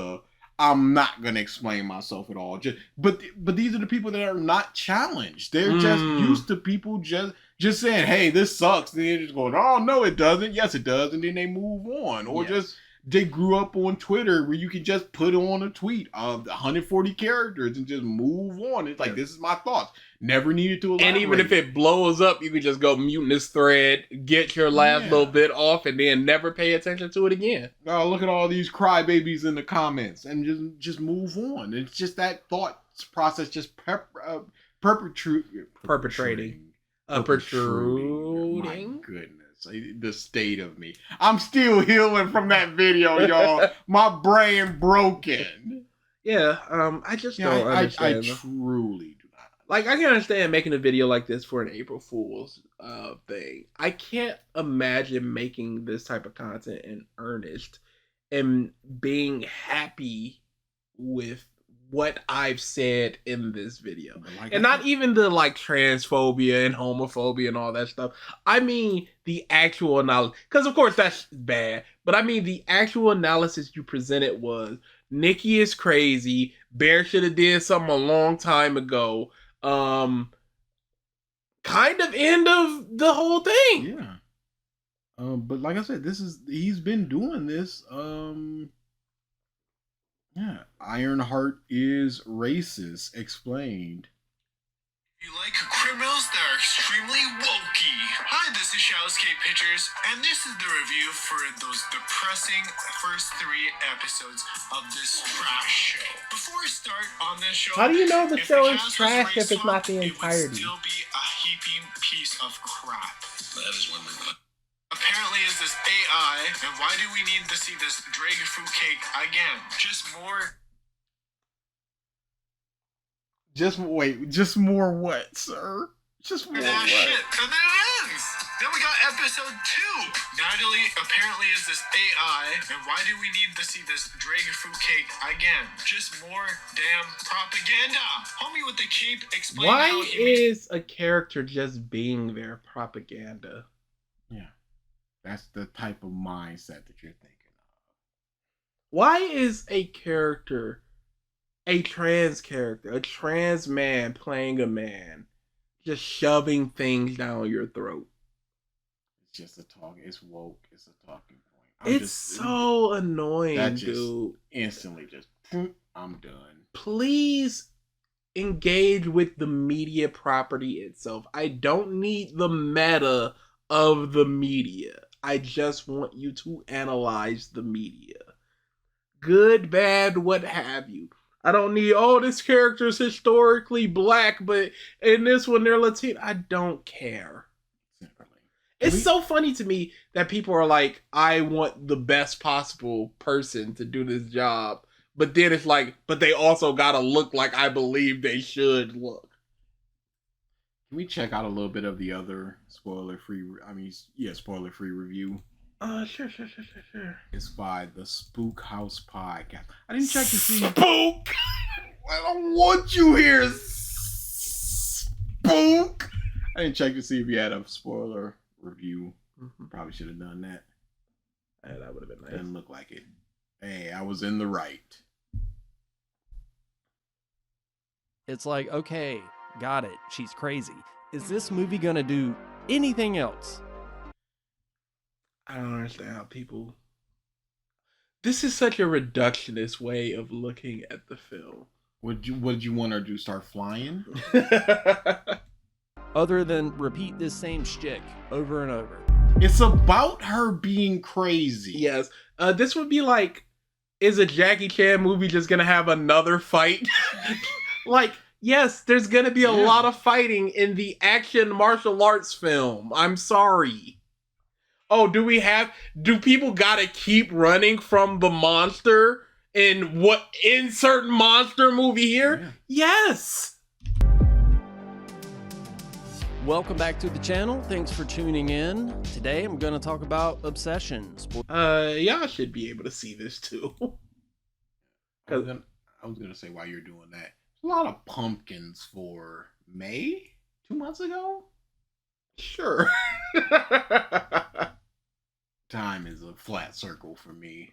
I'm not gonna explain myself at all. But these are the people that are not challenged. They're just used to people just saying, "Hey, this sucks." And they're just going, "Oh no, it doesn't." Yes, it does, and then they move on. Or just they grew up on Twitter where you can just put on a tweet of 140 characters and just move on. It's like, this is my thoughts. Never needed to elaborate. And even if it blows up, you can just go mute this thread, get your last little bit off, and then never pay attention to it again. Oh, look at all these crybabies in the comments, and just move on. It's just that thought process just perpetrating. My goodness. The state of me. I'm still healing from that video, y'all. My brain broken. Yeah, I just don't understand. I truly do not. Like, I can understand making a video like this for an April Fool's thing. I can't imagine making this type of content in earnest and being happy with what I've said in this video. And not even the like transphobia and homophobia and all that stuff. I mean the actual analysis. Because of course that's bad. But I mean the actual analysis you presented was Nikki is crazy. Bear should have did something a long time ago. Kind of end of the whole thing. Yeah. But like I said, he's been doing this. Yeah, Ironheart is racist. Explained. You like criminals that are extremely wokey. Hi, this is Shadowscape Pictures, and this is the review for those depressing first 3 episodes of this trash show. Before I start on this show, how do you know the if show the is cast was trash if race it's not the swapped, entirety? It would still be a heaping piece of crap. That is one thing. Apparently is this AI, and why do we need to see this dragon fruit cake again? Just more more what, sir? Just more that what? shit. And then it ends. Then we got episode 2. Natalie apparently is this AI, and why do we need to see this dragon fruit cake again? Just more damn propaganda. Homie with the cape explain Why how he is a character just being there propaganda? Yeah. That's the type of mindset that you're thinking of. Why is a character, a trans character, a trans man playing a man, just shoving things down your throat? It's just a talk. It's woke. It's a talking point. It's so annoying, dude. Instantly just, I'm done. Please engage with the media property itself. I don't need the meta of the media. I just want you to analyze the media. Good, bad, what have you. I don't need, this character is historically black, but in this one they're Latino. I don't care. It's so funny to me that people are like, I want the best possible person to do this job. But then it's like, but they also gotta look like I believe they should look. Can we check out a little bit of the other spoiler-free review? Sure. It's by the Spook House Podcast. I didn't check to see. Spook! I don't want you here, Spook! I didn't check to see if you had a spoiler review. Probably should have done that. Yeah, that would have been nice. Didn't look like it. Hey, I was in the right. It's like, okay, got it. She's crazy. Is this movie gonna do anything else? I don't understand how people... This is such a reductionist way of looking at the film. Would you want her to start flying? Other than repeat this same shtick over and over. It's about her being crazy. Yes. This would be like, is a Jackie Chan movie just gonna have another fight? Like, Yes, there's gonna be a lot of fighting in the action martial arts film. I'm sorry. Oh, do people gotta keep running from the monster in what insert monster movie here? Yeah. Yes. Welcome back to the channel. Thanks for tuning in. Today I'm going to talk about Obsession. Y'all should be able to see this too. I was gonna say while you're doing that, a lot of pumpkins for May 2 months ago. Sure. Time is a flat circle for me.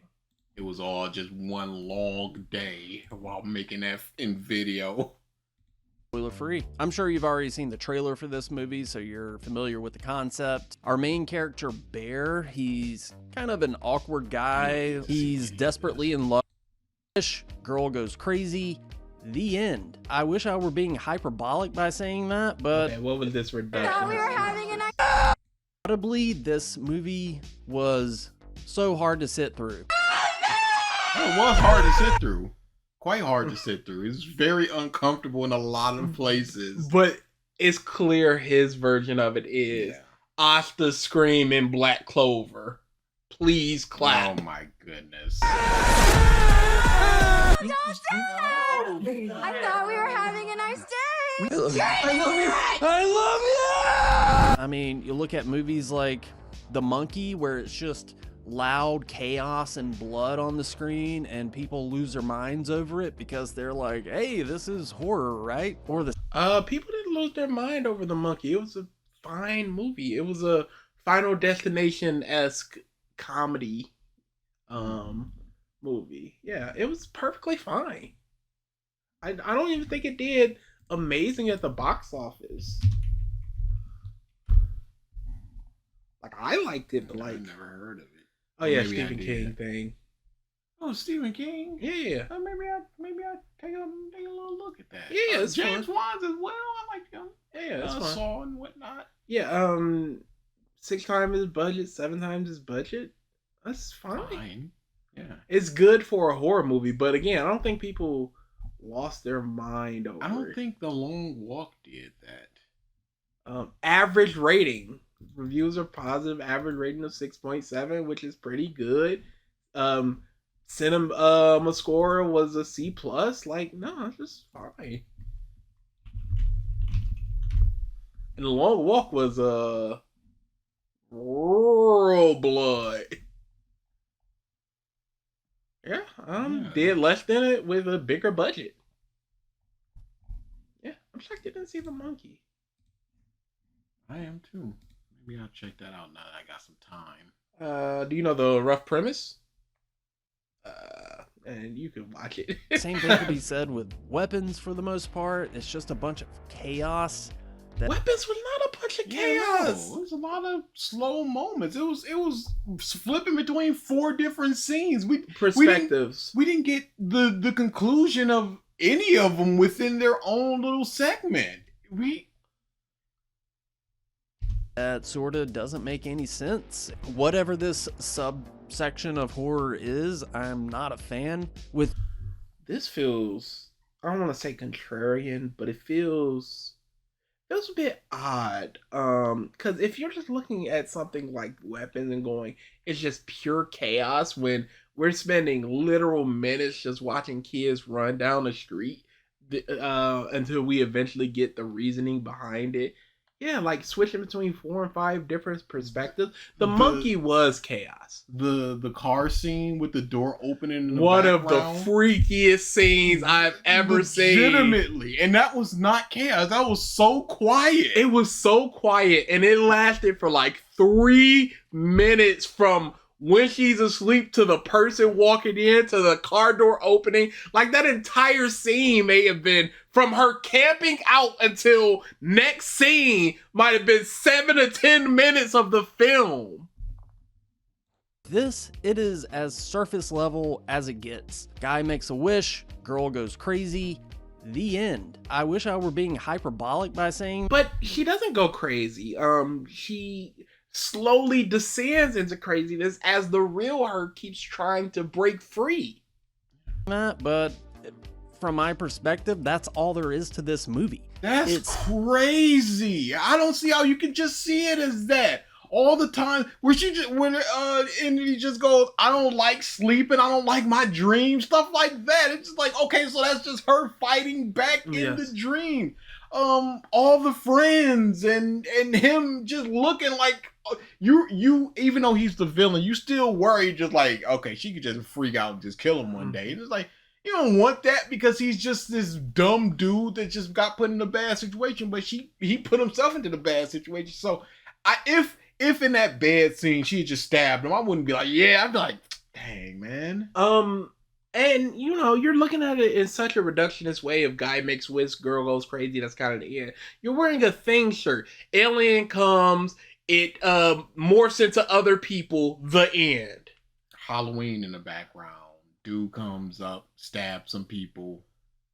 It was all just one long day while making that in video. Spoiler free. I'm sure you've already seen the trailer for this movie, so you're familiar with the concept. Our main character, Bear, he's kind of an awkward guy. He's desperately in love. Girl goes crazy. The end. I wish I were being hyperbolic by saying that, but... Okay, what was this reduction? Thought we were having a nice... Audibly, this movie was so hard to sit through. It was hard to sit through. Quite hard to sit through. It's very uncomfortable in a lot of places. But it's clear his version of it is Asta scream in Black Clover. Please clap. Oh my goodness. I thought we were having a nice day. I love you. I love you. I love you. I mean, you look at movies like The Monkey, where it's just loud chaos and blood on the screen and people lose their minds over it because they're like, hey, this is horror, right? Or the People didn't lose their mind over The Monkey. It was a fine movie. It was a Final Destination-esque comedy movie. Yeah, it was perfectly fine. I don't even think it did amazing at the box office. Like, I liked it, but like, I've never heard of it. Oh yeah, Maybe Stephen King thing. Oh, Stephen King. Yeah. Maybe I take a little look at that. Yeah, it's James fun. Wan's as well. I like him. Yeah, it's fun. Saw and whatnot. Yeah. 6 times his budget, 7 times his budget. That's fine. Yeah. It's good for a horror movie, but again, I don't think people lost their mind over it. I don't think The Long Walk did that. Average rating. Reviews are positive. Average rating of 6.7, which is pretty good. Cinema score was a C+. Like, no, it's just fine. And The Long Walk was rural blood. Yeah, did less than it with a bigger budget. Yeah, I'm shocked you didn't see The Monkey. I am too. Maybe I'll check that out now that I got some time. Do you know the rough premise? And you can watch it. same thing could be said with weapons for the most part. It's just a bunch of chaos. Weapons was not a bunch of chaos. No, it was a lot of slow moments. It was flipping between 4 different scenes. Perspectives. We didn't get the conclusion of any of them within their own little segment. That sort of doesn't make any sense. Whatever this subsection of horror is, I'm not a fan with. This feels, I don't want to say contrarian, but it feels a bit odd. Because if you're just looking at something like weapons and going, it's just pure chaos when we're spending literal minutes just watching kids run down the street until we eventually get the reasoning behind it. Yeah, like switching between 4 and 5 different perspectives. The Monkey was chaos. The car scene with the door opening in the One background. of the freakiest scenes I've ever seen. Legitimately. And that was not chaos. That was so quiet. It was so quiet, and it lasted for like 3 minutes from when she's asleep to the person walking in to the car door opening. Like, that entire scene may have been from her camping out until next scene might have been 7 to 10 minutes of the film. It is as surface level as it gets. Guy makes a wish, girl goes crazy, the end. I wish I were being hyperbolic by saying, but she doesn't go crazy. She slowly descends into craziness as the real her keeps trying to break free. but from my perspective, that's all there is to this movie. That's crazy. I don't see how you can just see it as that all the time. Where she just and he just goes, I don't like sleeping, I don't like my dreams, stuff like that. It's just like, okay, so that's just her fighting back in the dream. All the friends and him just looking like you even though he's the villain, you still worry just like, okay, she could just freak out and just kill him one day. It's like, you don't want that because he's just this dumb dude that just got put in a bad situation, but he put himself into the bad situation. So if in that bad scene she had just stabbed him, I wouldn't be like, yeah, I'd be like, dang, man. And you know, you're looking at it in such a reductionist way of guy makes wish, girl goes crazy. That's kind of the end. You're wearing a thing shirt. Alien comes, it morphs into other people, the end. Halloween in the background. Dude comes up, stabs some people,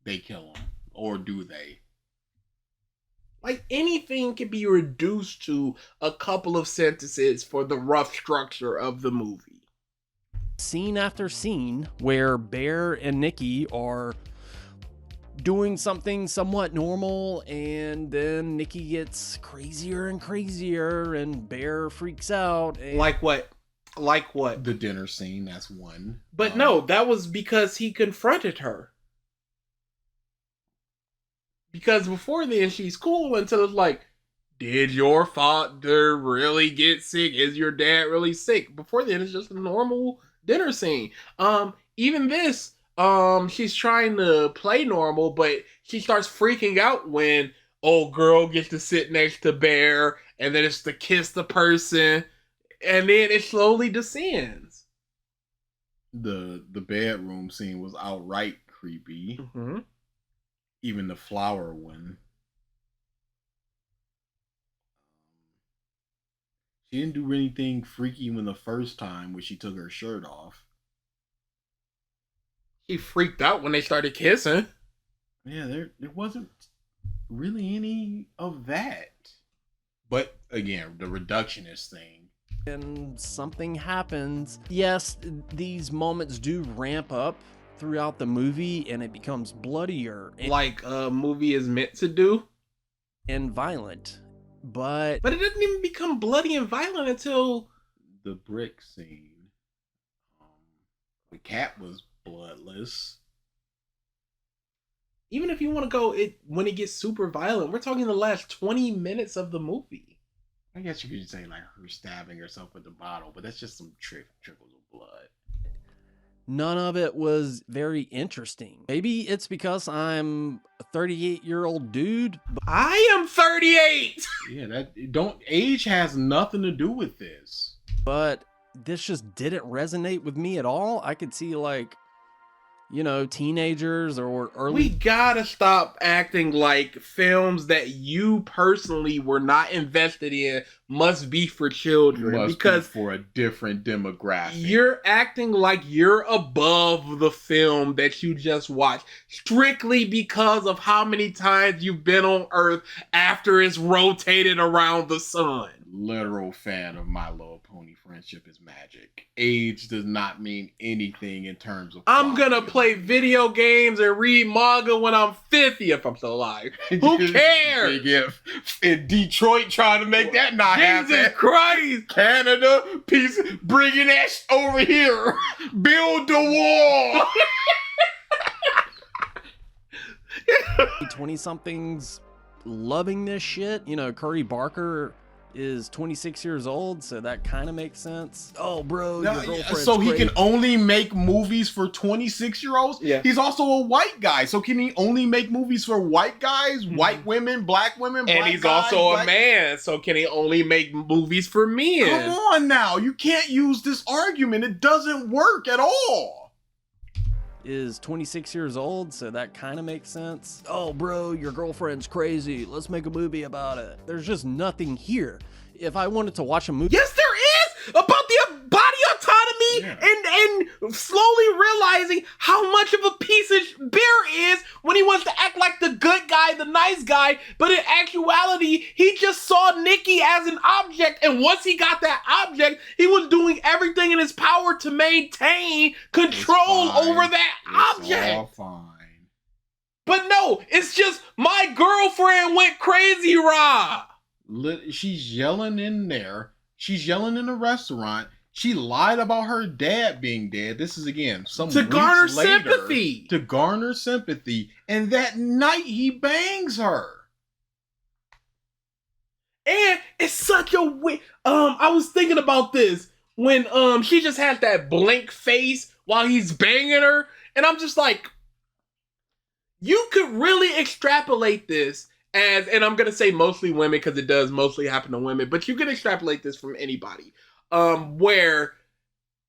they kill him. Or do they? Like, anything can be reduced to a couple of sentences for the rough structure of the movie. Scene after scene where Bear and Nikki are doing something somewhat normal, and then Nikki gets crazier and crazier, and Bear freaks out. And... Like what? Like what? The dinner scene, that's one. But no, that was because he confronted her. Because before then, she's cool until it's like, did your father really get sick? Is your dad really sick? Before then, it's just a normal dinner scene. Even this, she's trying to play normal, but she starts freaking out when old girl gets to sit next to Bear, and then it's to kiss the person, and then it slowly descends. The bedroom scene was outright creepy. Mm-hmm. Even the flower one. She didn't do anything freaky when the first time when she took her shirt off. She freaked out when they started kissing. Yeah, there wasn't really any of that. But again, the reductionist thing. And something happens. Yes, these moments do ramp up throughout the movie, and it becomes bloodier. Like a movie is meant to do. And violent. But it doesn't even become bloody and violent until the brick scene. The cat was bloodless. Even if you want to go when it gets super violent, we're talking the last 20 minutes of the movie. I guess you could say like her stabbing herself with the bottle, but that's just some trickles of blood. None of it was very interesting. Maybe it's because I'm a 38-year-old dude. But I am 38! Yeah, age has nothing to do with this. But this just didn't resonate with me at all. I could see, like, you know, teenagers or early... We gotta stop acting like films that you personally were not invested in must be for children. Because be for a different demographic. You're acting like you're above the film that you just watched strictly because of how many times you've been on Earth after it's rotated around the sun. Literal fan of My Little Pony. Friendship is magic. Age does not mean anything in terms of quality. I'm gonna play video games and read manga when I'm 50 if I'm still alive. Who cares? Big if. In Detroit trying to make that not happen. Jesus Christ! Canada, peace, bringing that over here. Build the wall. 20-somethings loving this shit. You know, Curry Barker is 26 years old, so that kind of makes sense. Oh, bro, your girlfriend's so he crazy. can only make movies for 26-year-olds? Yeah. He's also a white guy, so can he only make movies for white guys, white women, black women, black and he's guys, also a man, so can he only make movies for men? Come on now, you can't use this argument. It doesn't work at all. Is 26 years old, so that kind of makes sense. Oh, bro, your girlfriend's crazy. Let's make a movie about it. There's just nothing here. If I wanted to watch a movie... Yes, there is! About the body autonomy and slowly realizing how much of a piece of Bear is when he wants to act like the good guy, the nice guy, but in actuality, he just saw Nikki as an object, and once he got that object, he was doing everything in his power to maintain control over that object. All fine. But no, it's just my girlfriend went crazy, Rob. She's yelling in there. She's yelling in a restaurant. She lied about her dad being dead. This is again some to weeks garner later, sympathy. To garner sympathy. And that night he bangs her. And it's such a I was thinking about this when she just had that blank face while he's banging her, and I'm just like, you could really extrapolate this as, and I'm gonna say mostly women because it does mostly happen to women, but you can extrapolate this from anybody, where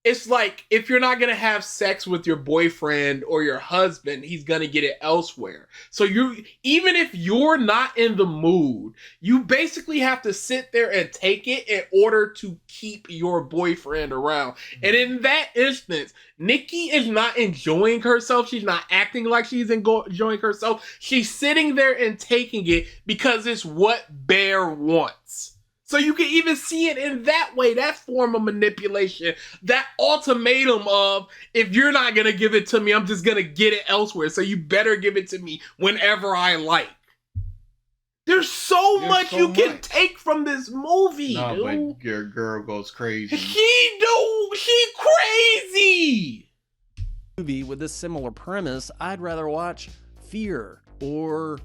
it's like, if you're not gonna have sex with your boyfriend or your husband, he's gonna get it elsewhere. So even if you're not in the mood, you basically have to sit there and take it in order to keep your boyfriend around. And in that instance, Nikki is not enjoying herself. She's not acting like she's enjoying herself. She's sitting there and taking it because it's what Bear wants. So you can even see it in that way, that form of manipulation, that ultimatum of, if you're not going to give it to me, I'm just going to get it elsewhere. So you better give it to me whenever I like. There's so much you can take from this movie, dude. But your girl goes crazy. She crazy. Movie with this similar premise, I'd rather watch Fear or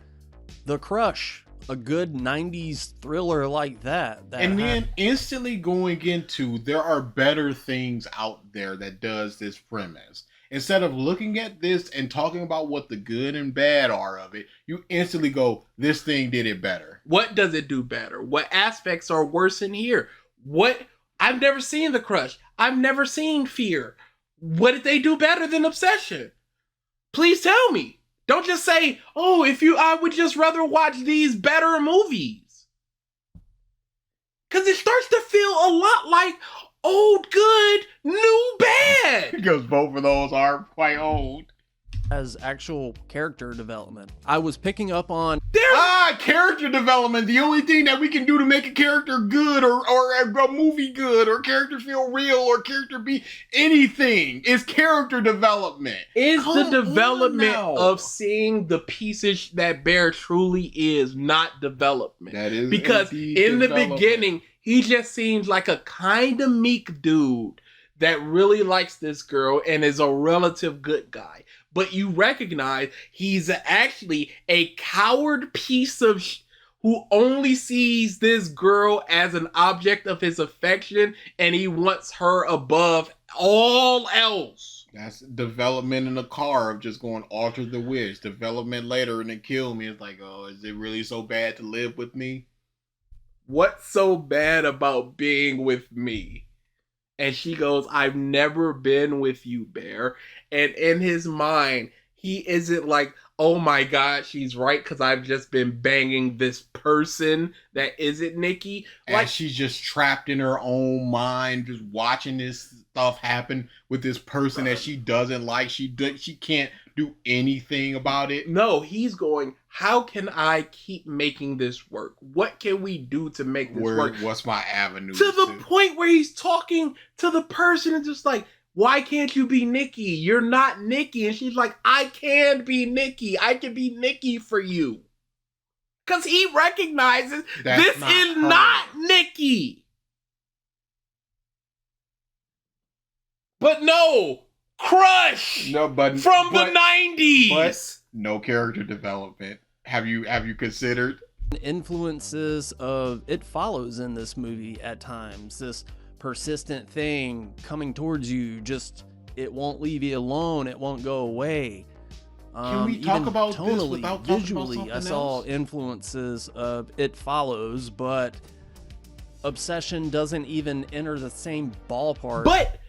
The Crush. A good 90s thriller like that. And then instantly going into, there are better things out there that does this premise. Instead of looking at this and talking about what the good and bad are of it, you instantly go, this thing did it better. What does it do better? What aspects are worse in here? I've never seen The Crush. I've never seen Fear. What did they do better than Obsession? Please tell me. Don't just say, oh, I would just rather watch these better movies. Because it starts to feel a lot like old good, new bad. Because both of those are quite old. As actual character development. I was picking up on character development. The only thing that we can do to make a character good or a movie good or character feel real or character be anything is character development. Is the development of seeing the pieces that Bear truly is not development. That is because in the beginning, he just seems like a kind of meek dude that really likes this girl and is a relative good guy. But you recognize he's actually a coward piece of who only sees this girl as an object of his affection, and he wants her above all else. That's development in a car of just going alter the wish. Development later and then kill me. It's like, oh, is it really so bad to live with me? What's so bad about being with me? And she goes, I've never been with you, Bear. And in his mind, he isn't like, oh my God, she's right, because I've just been banging this person that isn't Nikki. Like, she's just trapped in her own mind, just watching this stuff happen with this person that she doesn't like. She can't do anything about it. No, he's going, how can I keep making this work? What can we do to make this work? What's my avenue? To the point where he's talking to the person and just like, why can't you be Nikki? You're not Nikki. And she's like, I can be Nikki. I can be Nikki for you. Because he recognizes this is not Nikki. But no, Crush from the 90s. But no character development. Have you considered? Influences of It Follows in this movie at times. This persistent thing coming towards you, just it won't leave you alone, it won't go away. Can we talk about tonally, this without talking visually, about I saw influences of It Follows, but Obsession doesn't even enter the same ballpark. But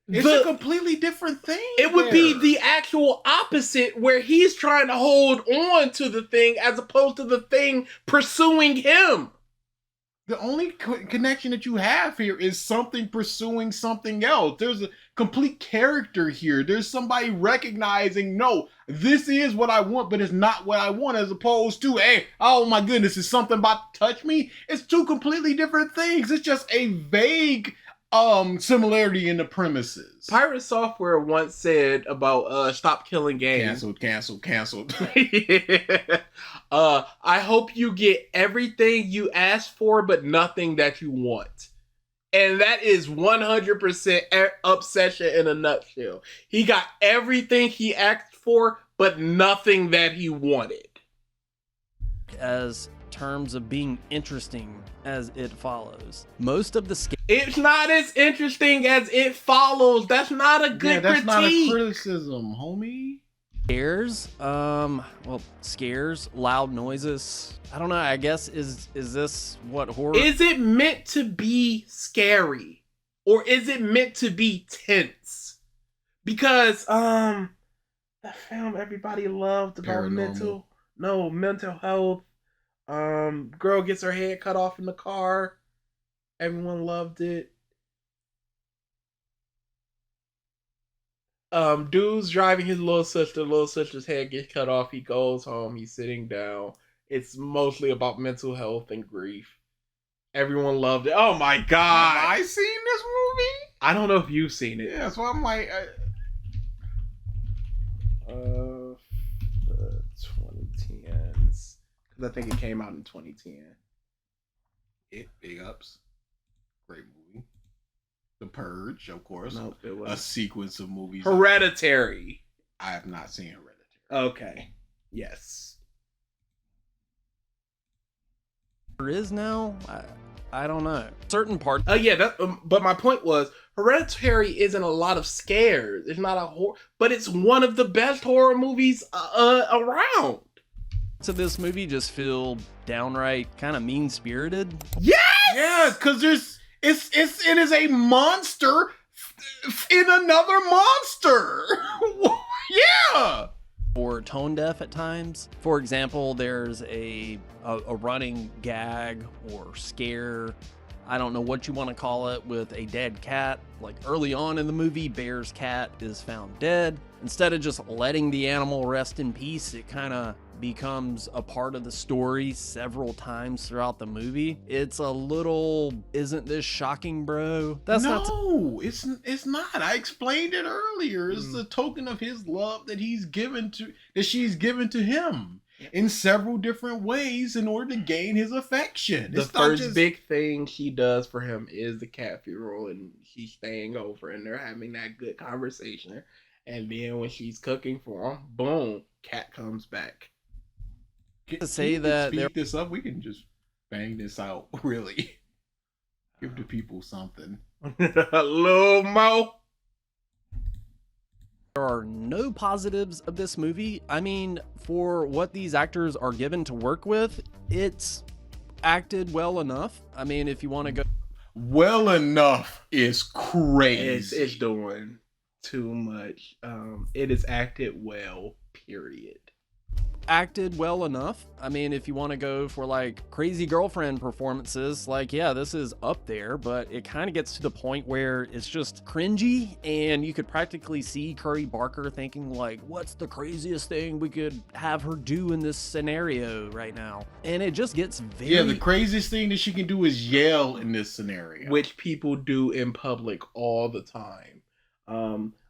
it's a completely different thing. It would be the actual opposite, where he's trying to hold on to the thing as opposed to the thing pursuing him. The only connection that you have here is something pursuing something else. There's a complete character here. There's somebody recognizing, no, this is what I want, but it's not what I want, as opposed to, hey, oh my goodness, is something about to touch me? It's two completely different things. It's just a vague similarity in the premises. Pirate Software once said about stop killing games. Canceled. I hope you get everything you asked for, but nothing that you want. And that is 100% Obsession in a nutshell. He got everything he asked for, but nothing that he wanted. As terms of being interesting as it follows. Most of the It's not as interesting as it follows. That's not a good that's critique. not a criticism, homie. Scares, loud noises. I don't know. I guess is this what horror Is it meant to be scary? Or is it meant to be tense? Because that film everybody loved about Paranormal. mental health. Girl gets her head cut off in the car. Everyone loved it. Dude's driving his little sister's head gets cut off. He goes home. He's sitting down. It's mostly about mental health and grief. Everyone loved it. Oh my god! Have I seen this movie? I don't know if you've seen it. Yeah, so I'm like, 2010s. Because I think it came out in 2010. Big ups. Great movie. The Purge, of course. Nope, it A was sequence of movies. Hereditary. I have not seen Hereditary. Okay. Yes. there is now? I don't know. Certain parts. Yeah, but my point was, Hereditary isn't a lot of scares. It's not a horror, but it's one of the best horror movies around. So this movie just feel downright kind of mean-spirited. Yes! Yeah, because it is a monster in another monster. Yeah. Or tone deaf at times. For example, there's a running gag or scare, I don't know what you want to call it, with a dead cat. Like early on in the movie, Bear's cat is found dead. Instead of just letting the animal rest in peace, it kind of becomes a part of the story several times throughout the movie. It's a little, isn't this shocking, bro? It's not. I explained it earlier. It's a token of his love that she's given to him in several different ways in order to gain his affection. The first big thing she does for him is the cat funeral, and she's staying over and they're having that good conversation. And then when she's cooking for him, boom, cat comes back. To say that speed this up, we can just bang this out. Really, give the people something. A little more. There are no positives of this movie. I mean, for what these actors are given to work with, it's acted well enough. I mean, if you want to go, well enough is crazy. It's doing too much. It is acted well. Period. Acted well enough. I mean, if you want to go for like crazy girlfriend performances, like, yeah, this is up there, but it kind of gets to the point where it's just cringy, and you could practically see Curry Barker thinking like, what's the craziest thing we could have her do in this scenario right now? And it just gets very... Yeah, the craziest thing that she can do is yell in this scenario. Which people do in public all the time.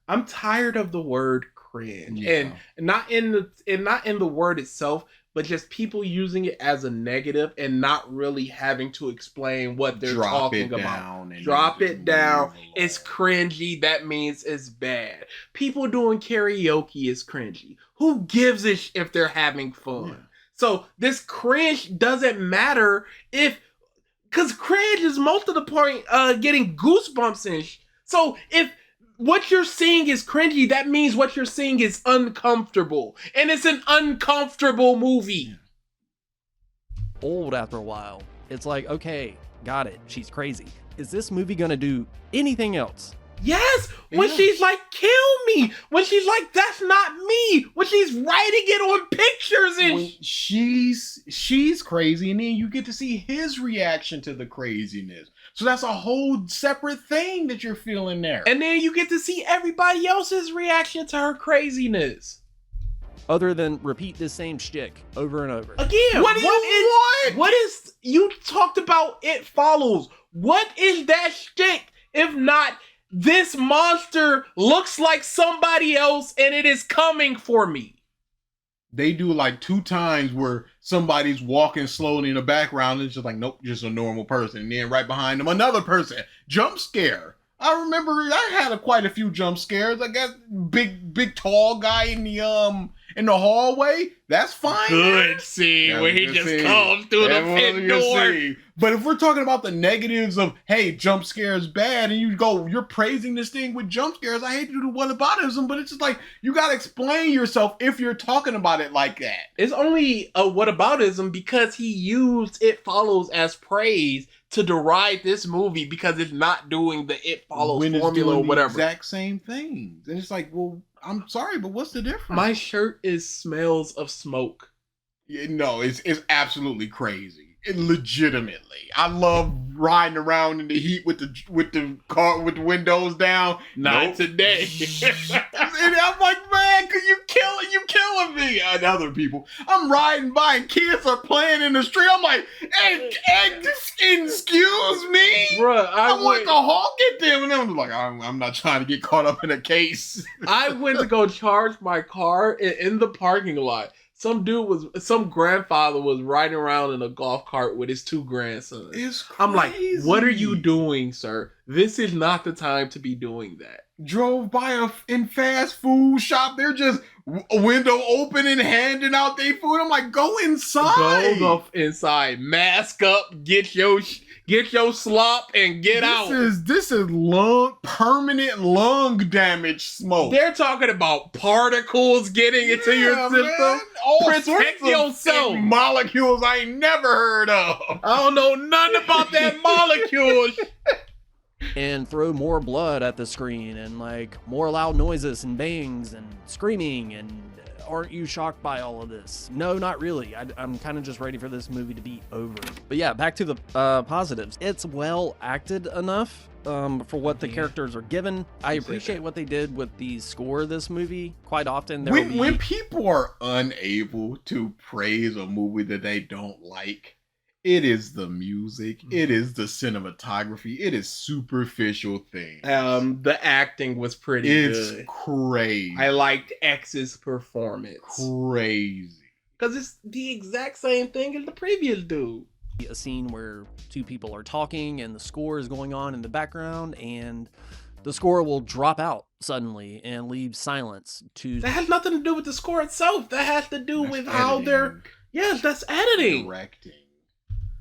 I'm tired of the word cringe, and not in the word itself, but just people using it as a negative and not really having to explain what they're talking about. Drop it down. It's cringy. That means it's bad. People doing karaoke is cringy. Who gives a if they're having fun? Yeah. So this cringe doesn't matter because cringe is most of the point getting goosebumps and so if what you're seeing is cringy, that means what you're seeing is uncomfortable. And it's an uncomfortable movie. Old after a while. It's like, okay, got it. She's crazy. Is this movie gonna do anything else? Yes! When she's like, kill me! When she's like, that's not me! When she's writing it on pictures and... When she's crazy, and then you get to see his reaction to the craziness. So that's a whole separate thing that you're feeling there. And then you get to see everybody else's reaction to her craziness. Other than repeat the same shtick over and over. Again, what is... You talked about It Follows. What is that shtick If not, this monster looks like somebody else and it is coming for me. They do like 2 times where somebody's walking slowly in the background and it's just like, nope, just a normal person. And then right behind them, another person. Jump scare. I remember I had quite a few jump scares. I guess big tall guy in the hallway. That's fine. Good scene where he just comes through the pit door. But if we're talking about the negatives of, hey, jump scares bad, and you're praising this thing with jump scares, I hate to do the whataboutism, but it's just like, you gotta explain yourself if you're talking about it like that. It's only a whataboutism because he used It Follows as praise to deride this movie because it's not doing the It Follows formula or whatever. The exact same things. And it's like, well, I'm sorry, but what's the difference? My shirt smells of smoke. Yeah, no, it's absolutely crazy. Legitimately, I love riding around in the heat with the car with the windows down. Not today. And I'm like, man, you killing me. And other people, I'm riding by and kids are playing in the street. I'm like, hey, excuse me, bruh. I want to honk at them, and I'm like, I'm not trying to get caught up in a case. I went to go charge my car in the parking lot. Some grandfather was riding around in a golf cart with his 2 grandsons. It's crazy. I'm like, what are you doing, sir? This is not the time to be doing that. Drove by in fast food shop. They're just a window open and handing out their food. I'm like, go inside. Go inside. Mask up. Get your slop and get out. This is permanent lung damage smoke. They're talking about particles getting into your system. Man. All Protect yourself. Molecules I ain't never heard of. I don't know nothing about that molecule. And throw more blood at the screen and like more loud noises and bangs and screaming. And aren't you shocked by all of this? No, not really. I'm kind of just ready for this movie to be over. But yeah, back to the positives. It's well acted enough for what the characters are given. I appreciate what they did with the score of this movie. Quite often when people are unable to praise a movie that they don't like, it is the music, it is the cinematography, it is superficial things. The acting was pretty good. It's crazy. I liked X's performance. Crazy. Because it's the exact same thing as the previous dude. A scene where 2 people are talking and the score is going on in the background, and the score will drop out suddenly and leave silence to... That has nothing to do with the score itself. That has to do with how they're... Yes, that's editing. Directing.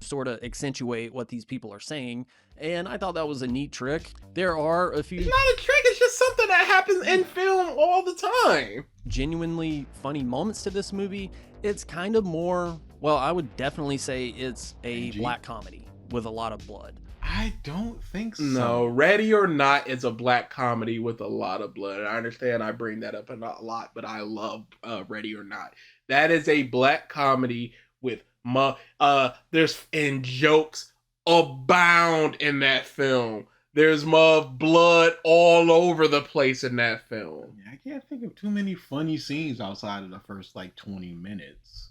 Sort of accentuate what these people are saying, and I thought that was a neat trick. There are a few... It's not a trick, it's just something that happens in film all the time. Genuinely funny moments to this movie. It's kind of more... Well, I would definitely say it's a black comedy with a lot of blood. I don't think so. No, Ready or Not is a black comedy with a lot of blood. I understand I bring that up a lot, but I love Ready or Not. That is a black comedy with jokes abound in that film. There's blood all over the place in that film. I can't think of too many funny scenes outside of the first 20 minutes.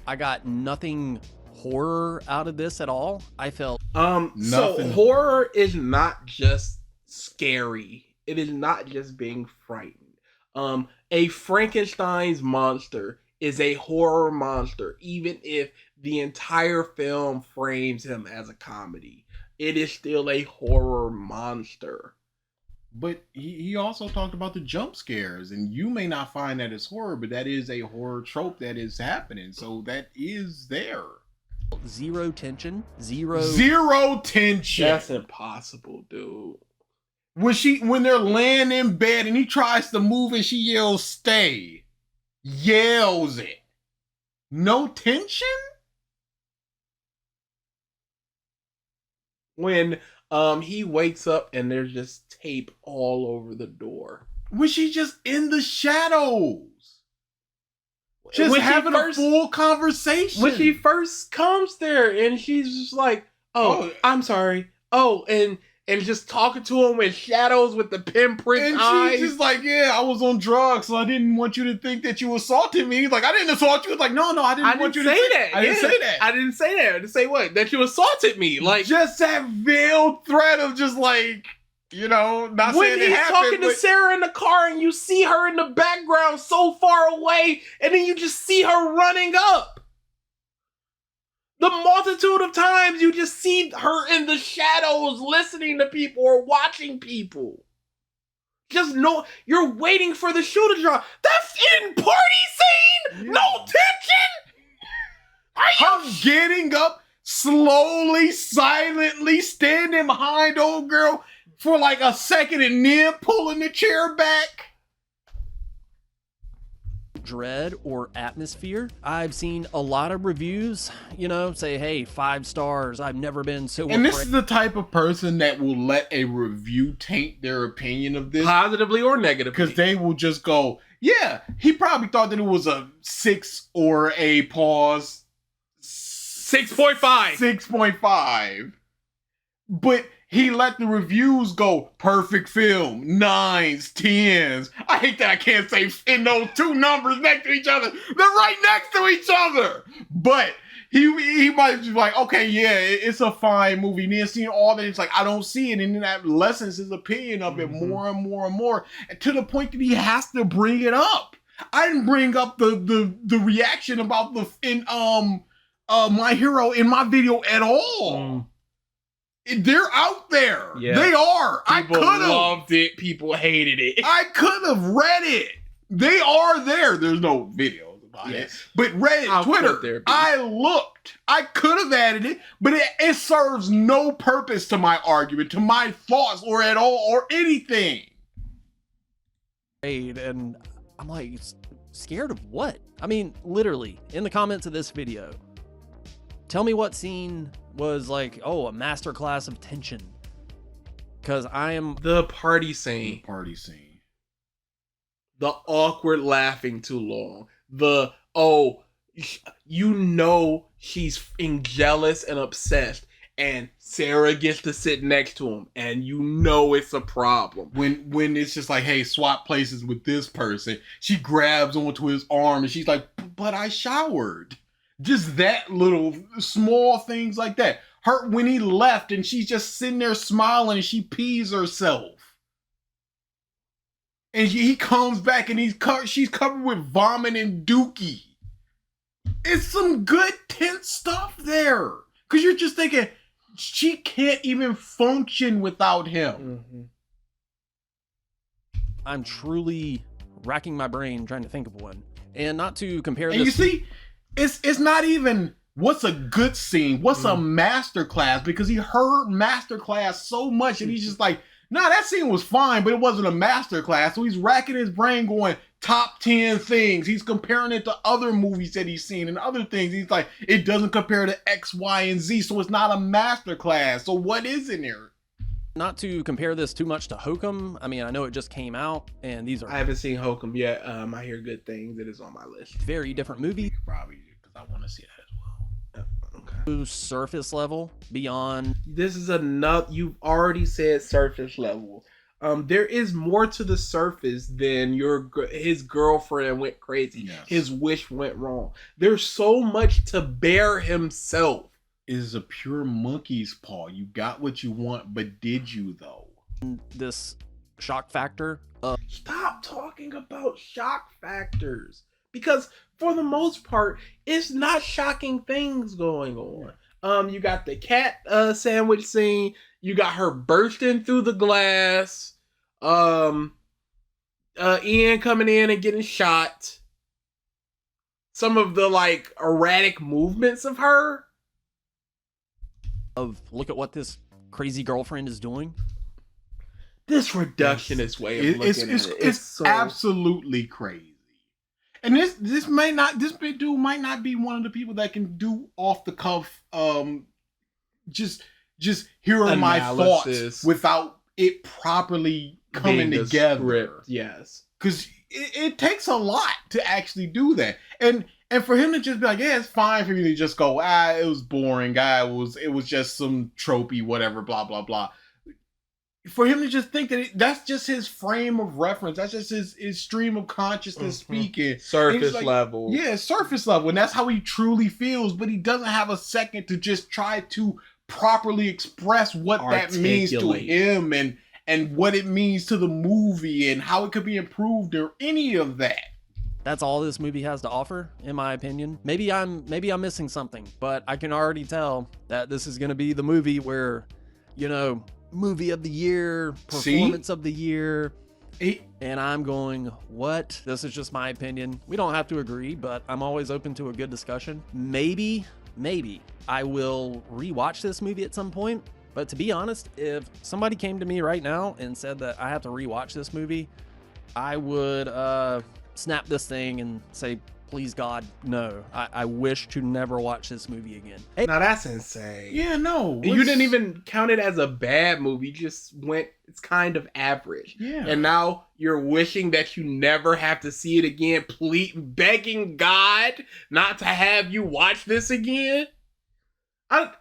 I got nothing horror out of this at all. I felt nothing. So horror is not just scary. It is not just being frightened. A Frankenstein's monster is a horror monster, even if the entire film frames him as a comedy. It is still a horror monster. But he also talked about the jump scares, and you may not find that as horror, but that is a horror trope that is happening, so that is there. Zero tension. Zero tension. That's impossible, dude. When they're laying in bed and he tries to move and she yells, stay. Yells it. No tension? When he wakes up and there's just tape all over the door. When she's just in the shadows. Just having a full conversation. When she first comes there and she's just like, oh, I'm sorry. Oh, and and just talking to him with shadows with the pinprick And eyes. she's just like, yeah, I was on drugs, so I didn't want you to think that you assaulted me. He's like, I didn't assault you. It's like, no, I didn't want you to say think that. I didn't say that. I didn't say that. I didn't say what? That you assaulted me. Like, just that veiled threat of just like, you know, not when saying it he's happened, talking to but Sarah in the car and you see her in the background so far away, and then you just see her running up. The multitude of times you just see her in the shadows listening to people or watching people. Just know you're waiting for the shoe to drop. That's in party scene! No tension! her getting up slowly, silently, standing behind old girl for like a second and then pulling the chair back. Dread or atmosphere. I've seen a lot of reviews, you know, say, hey, 5 stars. I've never been so And this is the type of person that will let a review taint their opinion of this. Positively or negatively. Because they will just go, yeah, he probably thought that it was a 6 or a pause 6.5. 6.5. But he let the reviews go perfect film, 9s, 10s. I hate that I can't say in those two numbers next to each other. They're right next to each other. But he might be like, okay, yeah, it's a fine movie. And then seeing all that, it's like, I don't see it. And then that lessens his opinion of it more and more and more. And to the point that he has to bring it up. I didn't bring up the reaction about My Hero in my video at all. They're out there. Yeah. They are. People loved it. People hated it. I could have read it. They are there. There's no videos about it. But Reddit, Twitter, I looked. I could have added it, but it serves no purpose to my argument, to my thoughts, or at all, or anything. And I'm like, scared of what? I mean, literally, in the comments of this video, tell me what scene was like, oh, a masterclass of tension. Because I am... The party scene. The party scene. The awkward laughing too long. The, oh, you know she's jealous and obsessed. And Sarah gets to sit next to him. And you know it's a problem. When it's just like, hey, swap places with this person. She grabs onto his arm and she's like, but I showered. Just that little small things like that. Her when he left and she's just sitting there smiling and she pees herself. And he comes back and she's covered with vomit and dookie. It's some good tense stuff there. Because you're just thinking, she can't even function without him. I'm truly racking my brain trying to think of one. And not to compare and this... you see... It's not even what's a good scene, what's a masterclass, because he heard masterclass so much and he's just like, nah, that scene was fine, but it wasn't a masterclass. So he's racking his brain going top 10 things. He's comparing it to other movies that he's seen and other things. He's like, it doesn't compare to X, Y, and Z, so it's not a masterclass. So what is in there? Not to compare this too much to Hokum. I mean, I know it just came out, and these are... I haven't seen Hokum yet. I hear good things. It is on my list. Very different movies. Probably because I want to see that as well. Okay. Surface level, beyond... This is enough. You've already said surface level. There is more to the surface than his girlfriend went crazy. Yes. His wish went wrong. There's so much to bear himself. Is a pure monkey's paw. You got what you want, but did you though? This shock factor. Stop talking about shock factors. Because for the most part, it's not shocking things going on. You got the cat sandwich scene. You got her bursting through the glass. Ian coming in and getting shot. Some of the like erratic movements of her. Of look at what this crazy girlfriend is doing. This reductionist way of looking at it. It's so absolutely crazy. And this dude might not be one of the people that can do off the cuff just hearing my thoughts without it properly coming together. Script, yes. Because it takes a lot to actually do that. And for him to just be like, yeah, it's fine for you to just go, it was boring, it was just some tropey, whatever, blah, blah, blah. for him to just think that that's just his frame of reference, that's just his stream of consciousness speaking. Surface level. Yeah, surface level. And that's how he truly feels, but he doesn't have a second to just try to properly express what that means to him and what it means to the movie and how it could be improved or any of that. That's all this movie has to offer, in my opinion. Maybe I'm missing something, but I can already tell that this is going to be the movie where, you know, movie of the year, performance of the year. And I'm going, what? This is just my opinion. We don't have to agree, but I'm always open to a good discussion. Maybe I will rewatch this movie at some point. But to be honest, if somebody came to me right now and said that I have to rewatch this movie, I would snap this thing and say, please God, no. I wish to never watch this movie again. Hey. Now that's insane. Yeah, no. You didn't even count it as a bad movie. You just went, it's kind of average. Yeah. And now you're wishing that you never have to see it again, begging God not to have you watch this again. I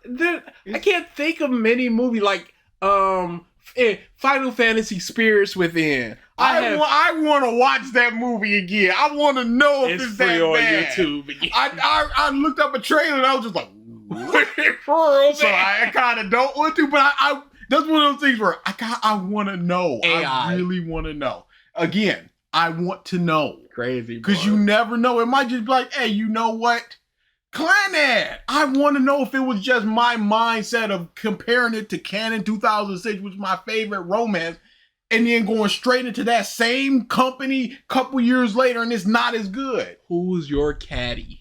can't think of many movies like Final Fantasy Spirits Within. I want to watch that movie again. I want to know if it's that on bad. YouTube again. I looked up a trailer and I was just like, for real, so I kind of don't want to, but I that's one of those things where I want to know. I really want to know. Again, I want to know. Crazy, because you never know. It might just be like, hey, you know what? Clannad. I want to know if it was just my mindset of comparing it to Canon 2006, which is my favorite romance, and then going straight into that same company a couple years later and it's not as good. Who's your caddy?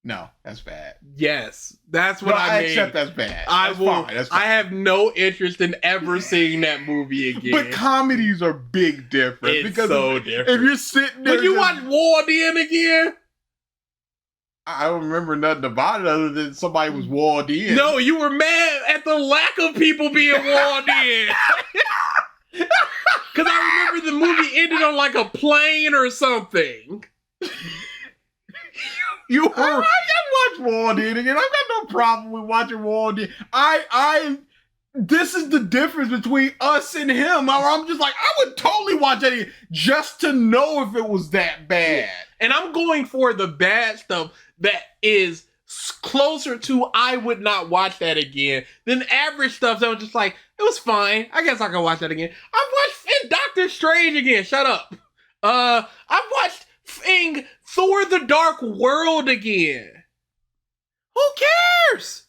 No, that's bad. Yes, that's what I mean. accept that's bad. That's fine. I have no interest in ever seeing that movie again. But comedies are big difference. It's because so different. If you're sitting there, would you watch Walled In again? I don't remember nothing about it other than somebody was walled in. No, you were mad at the lack of people being walled in. Because I remember the movie ended on like a plane or something. I watched Walled In again. I've got no problem with watching Walled In. This is the difference between us and him. I'm just like, I would totally watch that again just to know if it was that bad. And I'm going for the bad stuff that is closer to I would not watch that again than average stuff that was just like, it was fine. I guess I can watch that again. I've watched Doctor Strange again. Shut up. I've watched Thor the Dark World again. Who cares?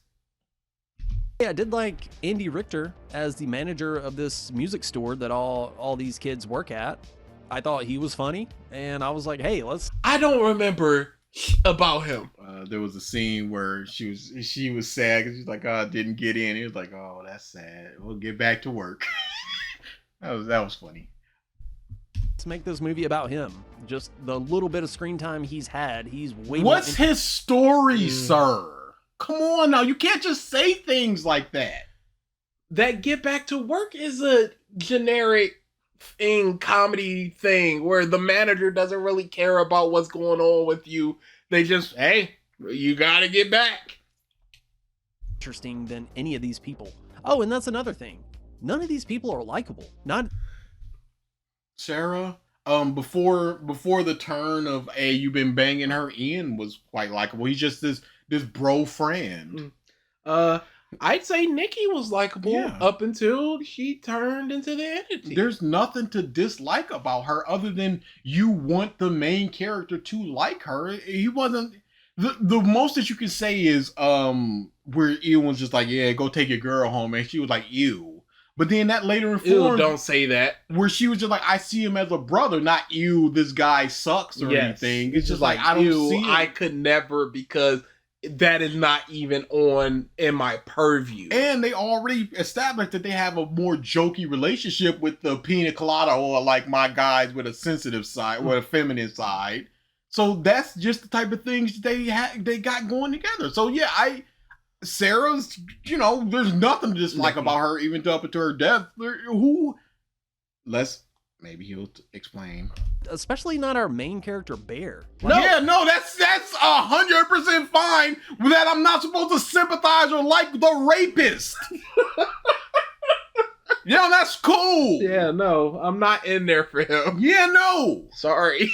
Yeah, I did like Andy Richter as the manager of this music store that all these kids work at. I thought he was funny, and I was like, hey, let's... I don't remember about him. There was a scene where she was sad because she's like, oh, I didn't get in. He was like, oh, that's sad. We'll get back to work. that was funny. Let's make this movie about him. Just the little bit of screen time he's had. He's way What's his story, sir? Come on now. You can't just say things like that. That Get Back to Work is a generic comedy thing where the manager doesn't really care about what's going on with you. They just, hey, you gotta get back. Interesting than any of these people. Oh, and that's another thing. None of these people are likable. Not Sarah. Before the turn of you've been banging her, Ian was quite likable. He's just this bro friend. I'd say Nikki was likable up until she turned into the entity. There's nothing to dislike about her other than you want the main character to like her. He wasn't the most that you can say is where Ian was just like, yeah, go take your girl home, and she was like, ew. But then that later informed, don't say that. Where she was just like, I see him as a brother, not ew, this guy sucks or anything. It's just like I don't see him. I could never, because that is not even in my purview. And they already established that they have a more jokey relationship with the pina colada, or like my guys with a sensitive side or a feminine side. So that's just the type of things they got going together. So yeah, Sarah's, there's nothing to dislike about her, even up until her death. Maybe he'll explain. Especially not our main character, Bear. That's 100% fine with that. I'm not supposed to sympathize or like the rapist. Yeah, that's cool. Yeah, no, I'm not in there for him. Yeah, no. Sorry.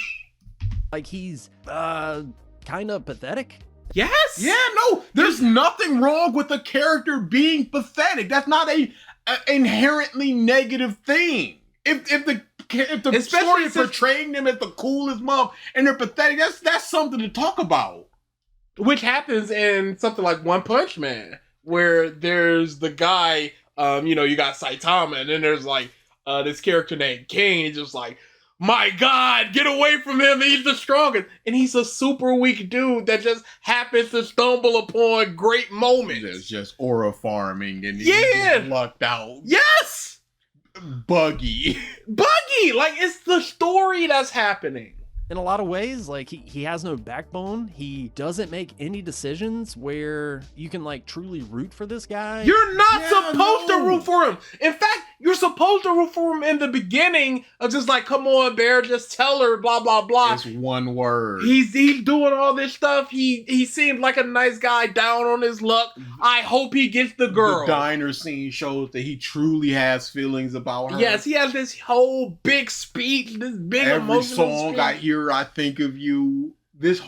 Like he's kind of pathetic. Yes. Yeah, no. There's nothing wrong with a character being pathetic. That's not a inherently negative thing. If the story is portraying them as the coolest mom and they're pathetic, that's something to talk about. Which happens in something like One Punch Man, where there's the guy, you got Saitama, and then there's like this character named King. He's just like, my God, get away from him. He's the strongest. And he's a super weak dude that just happens to stumble upon great moments. It's just aura farming and yeah, lucked out. Yes. Buggy. Like it's the story that's happening. In a lot of ways, like he has no backbone. He doesn't make any decisions where you can like truly root for this guy. You're not supposed to root for him. In fact, you're supposed to root for him in the beginning of just like, come on, Bear, just tell her, blah, blah, blah. It's one word. He's doing all this stuff. He seemed like a nice guy down on his luck. I hope he gets the girl. The diner scene shows that he truly has feelings about her. Yes, he has this whole big speech, this big every emotional song speech. I hear, I think of you.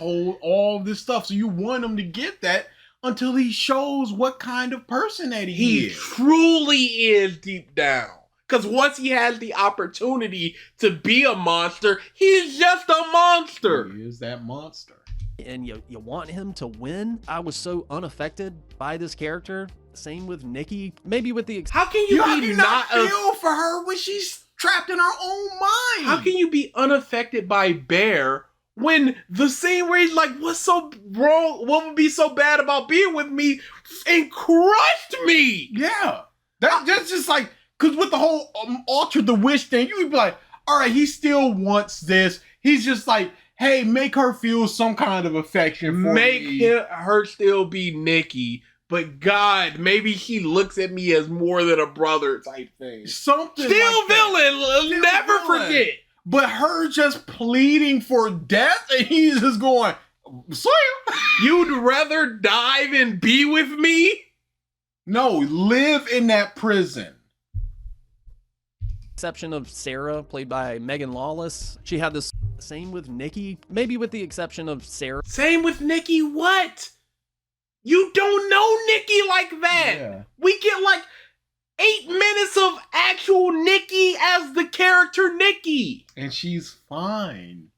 All this stuff. So you want him to get that until he shows what kind of person that he is. Truly is deep down. Because once he has the opportunity to be a monster, he's just a monster. He is that monster. And you want him to win. I was so unaffected by this character. Same with Nikki. Maybe with the... How can you not feel for her when she's trapped in her own mind? How can you be unaffected by Bear when the scene where he's like, what's so wrong? What would be so bad about being with me? And crushed me. Yeah. That's just like, because with the whole alter the wish thing, you would be like, all right, he still wants this. He's just like, hey, make her feel some kind of affection for me. Make her still be Nikki. But God, maybe she looks at me as more than a brother type thing. Something still like villain. Still never villain. Forget. But her just pleading for death, and he's just going, Sawyer. You'd rather die than be with me? No, live in that prison. Exception of Sarah, played by Megan Lawless. She had this. Same with Nikki. Maybe with the exception of Sarah. Same with Nikki. What? You don't know Nikki like that. Yeah. We get like 8 minutes of actual Nikki as the character Nikki. And she's fine.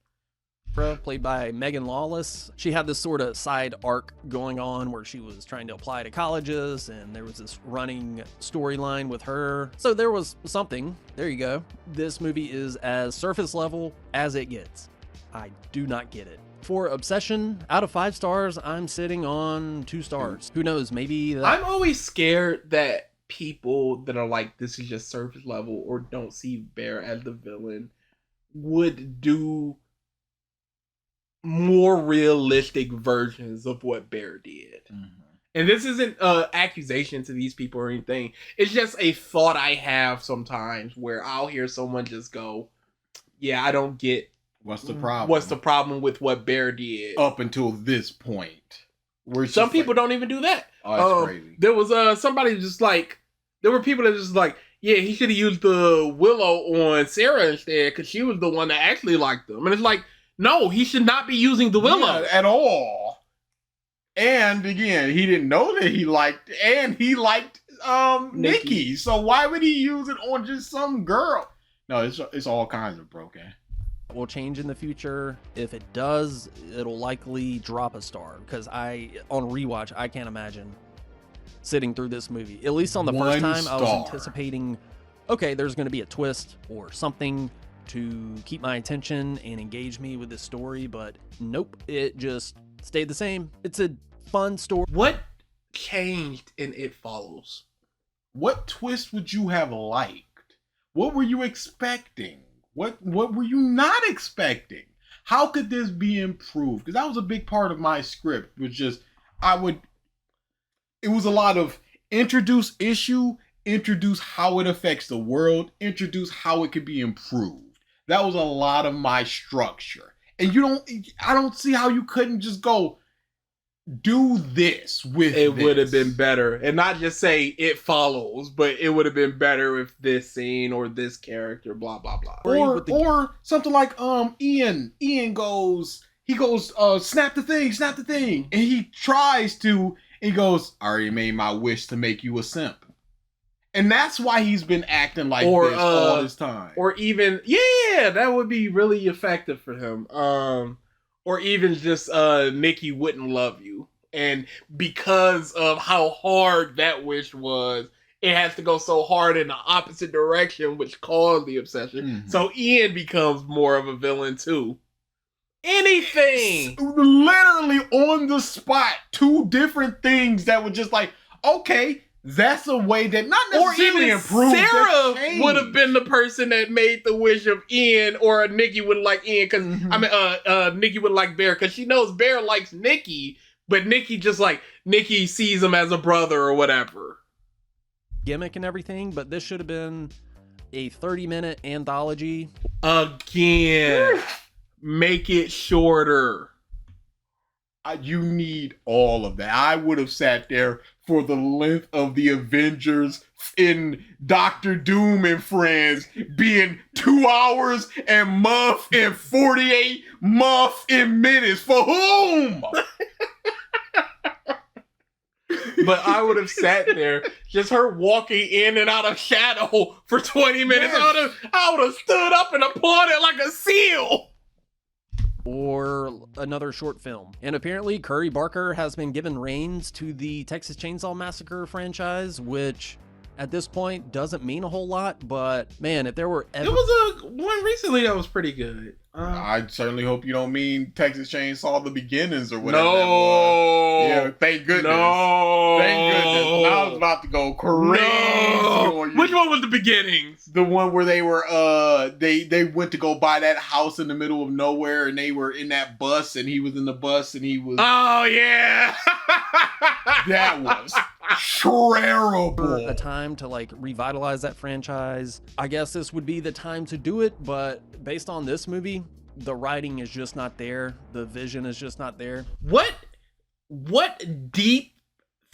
Played by Megan Lawless. She had this sort of side arc going on where she was trying to apply to colleges and there was this running storyline with her. So there was something. There you go. This movie is as surface level as it gets. I do not get it. For Obsession, out of 5 stars, I'm sitting on 2 stars. Who knows? Maybe that... I'm always scared that people that are like, this is just surface level or don't see Bear as the villain would do more realistic versions of what Bear did. Mm-hmm. And this isn't an accusation to these people or anything. It's just a thought I have sometimes where I'll hear someone just go, yeah, I don't get what's the problem. What's the problem with what Bear did? Up until this point. Some people don't even do that. Oh, that's crazy. There was somebody just like, there were people that just like, yeah, he should have used the Willow on Sarah instead because she was the one that actually liked him. And it's like, no, he should not be using the Willow. Yeah, at all. And again, he didn't know that he liked Nikki. So why would he use it on just some girl? No, it's all kinds of broken. Will change in the future. If it does, it'll likely drop a star because on rewatch, I can't imagine sitting through this movie. At least on the first time, I was anticipating, okay, there's going to be a twist or something to keep my attention and engage me with this story, but nope, it just stayed the same. It's a fun story. What changed in It Follows? What twist would you have liked? What were you expecting? What were you not expecting? How could this be improved? Because that was a big part of my script, which just it was a lot of introduce issue, introduce how it affects the world, introduce how it could be improved. That was a lot of my structure. And I don't see how you couldn't just go, do this with it this. would have been better. And not just say it follows, but it would have been better if this scene or this character, blah, blah, blah. Or something like Ian goes, snap the thing. And he tries to, and he goes, I already made my wish to make you a simp. And that's why he's been acting like this all this time. Or even, that would be really effective for him. Or even just Nikki wouldn't love you. And because of how hard that wish was, it has to go so hard in the opposite direction, which caused the obsession. Mm-hmm. So Ian becomes more of a villain too. Anything! It's literally on the spot, two different things that were just like, okay, that's a way that not necessarily improved. Sarah would have been the person that made the wish of Ian, or Nikki would like Ian because Nikki would like Bear because she knows Bear likes Nikki, but Nikki Nikki sees him as a brother or whatever. Gimmick and everything, but this should have been a 30-minute anthology. Again, make it shorter. You need all of that. I would have sat there for the length of the Avengers in Doctor Doom and Friends being 2 hours and Muff in 48 Muff in minutes. For whom? But I would have sat there, just her walking in and out of shadow for 20 minutes. Yes. I would have stood up and applauded like a seal. Or another short film. And apparently Curry Barker has been given reins to the Texas Chainsaw Massacre franchise, which at this point doesn't mean a whole lot, but man, if there were ever... It was one recently that was pretty good. I certainly hope you don't mean Texas Chainsaw The Beginnings or whatever that was. Yeah, thank goodness. No. Thank goodness. I was about to go crazy on you. Which one was The Beginnings? The one where they were they went to go buy that house in the middle of nowhere, and they were in that bus, and he was in the bus, and he was... Oh, yeah! That was terrible. A time to like revitalize that franchise. I guess this would be the time to do it, but based on this movie, the writing is just not there. The vision is just not there. What deep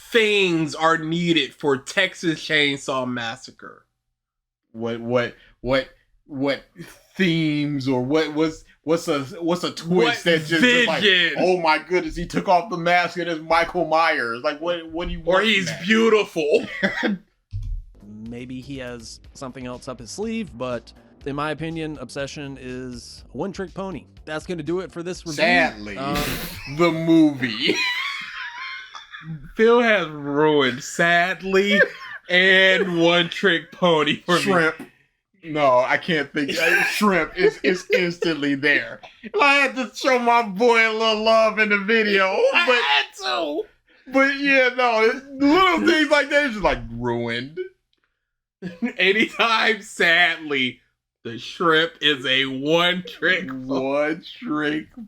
things are needed for Texas Chainsaw Massacre? What themes, or what's a twist that just like, oh my goodness, he took off the mask and it's Michael Myers. Like what do you want? Or he's beautiful. Maybe he has something else up his sleeve, but in my opinion, Obsession is a one-trick pony. That's going to do it for this review. Sadly, the movie. Phil has ruined Sadly and One Trick Pony for Shrimp. Me. No, I can't think. Shrimp is instantly there. I had to show my boy a little love in the video. I had to. But yeah, no, little things like that is just like ruined. Anytime, Sadly, the shrimp is a one-trick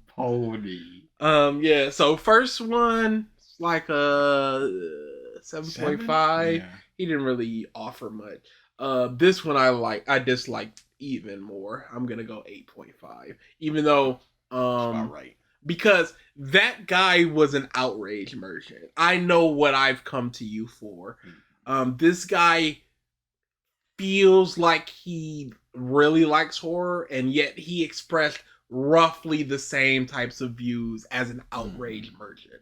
pony. Yeah, so first one, it's like a 7.5. Yeah. He didn't really offer much. This one I disliked even more. I'm gonna go 8.5. Even though about right. Because that guy was an outrage merchant. I know what I've come to you for. This guy feels like he really likes horror, and yet he expressed roughly the same types of views as an outrage merchant.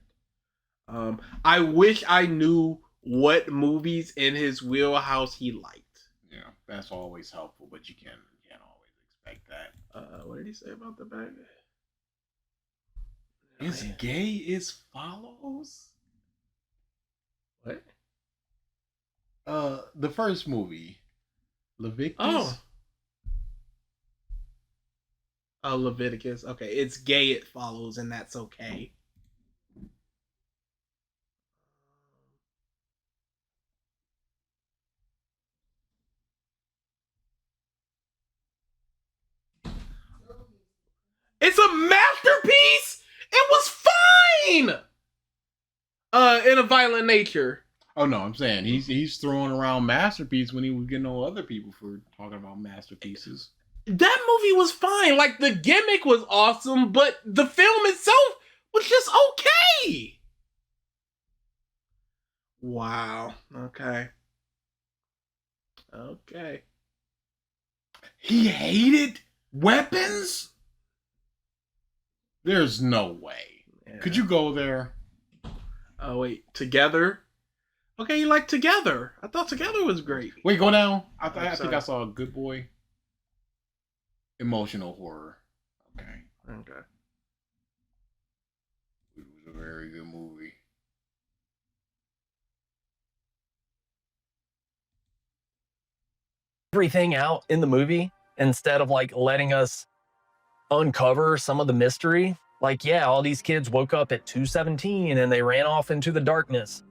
I wish I knew what movies in his wheelhouse he liked. Yeah, that's always helpful, but you can't always expect that. What did he say about the back? Is gay as follows? What? The first movie, Leviticus. Oh, Leviticus. Okay, it's gay. It follows, and that's okay. It's a masterpiece. It was fine. In a violent nature. Oh no, I'm saying he's throwing around masterpiece when he was getting on other people for talking about masterpieces. That movie was fine. Like, the gimmick was awesome, but the film itself was just okay. Wow. Okay. Okay. He hated weapons? There's no way. Yeah. Could you go there? Oh wait, Together. Okay, you like Together. I thought Together was great. Wait, go down. I I'm think sorry. I saw a Good Boy. Emotional horror. Okay. Okay. It was a very good movie. Everything out in the movie instead of like letting us uncover some of the mystery. Like, yeah, all these kids woke up at 2:17 and they ran off into the darkness.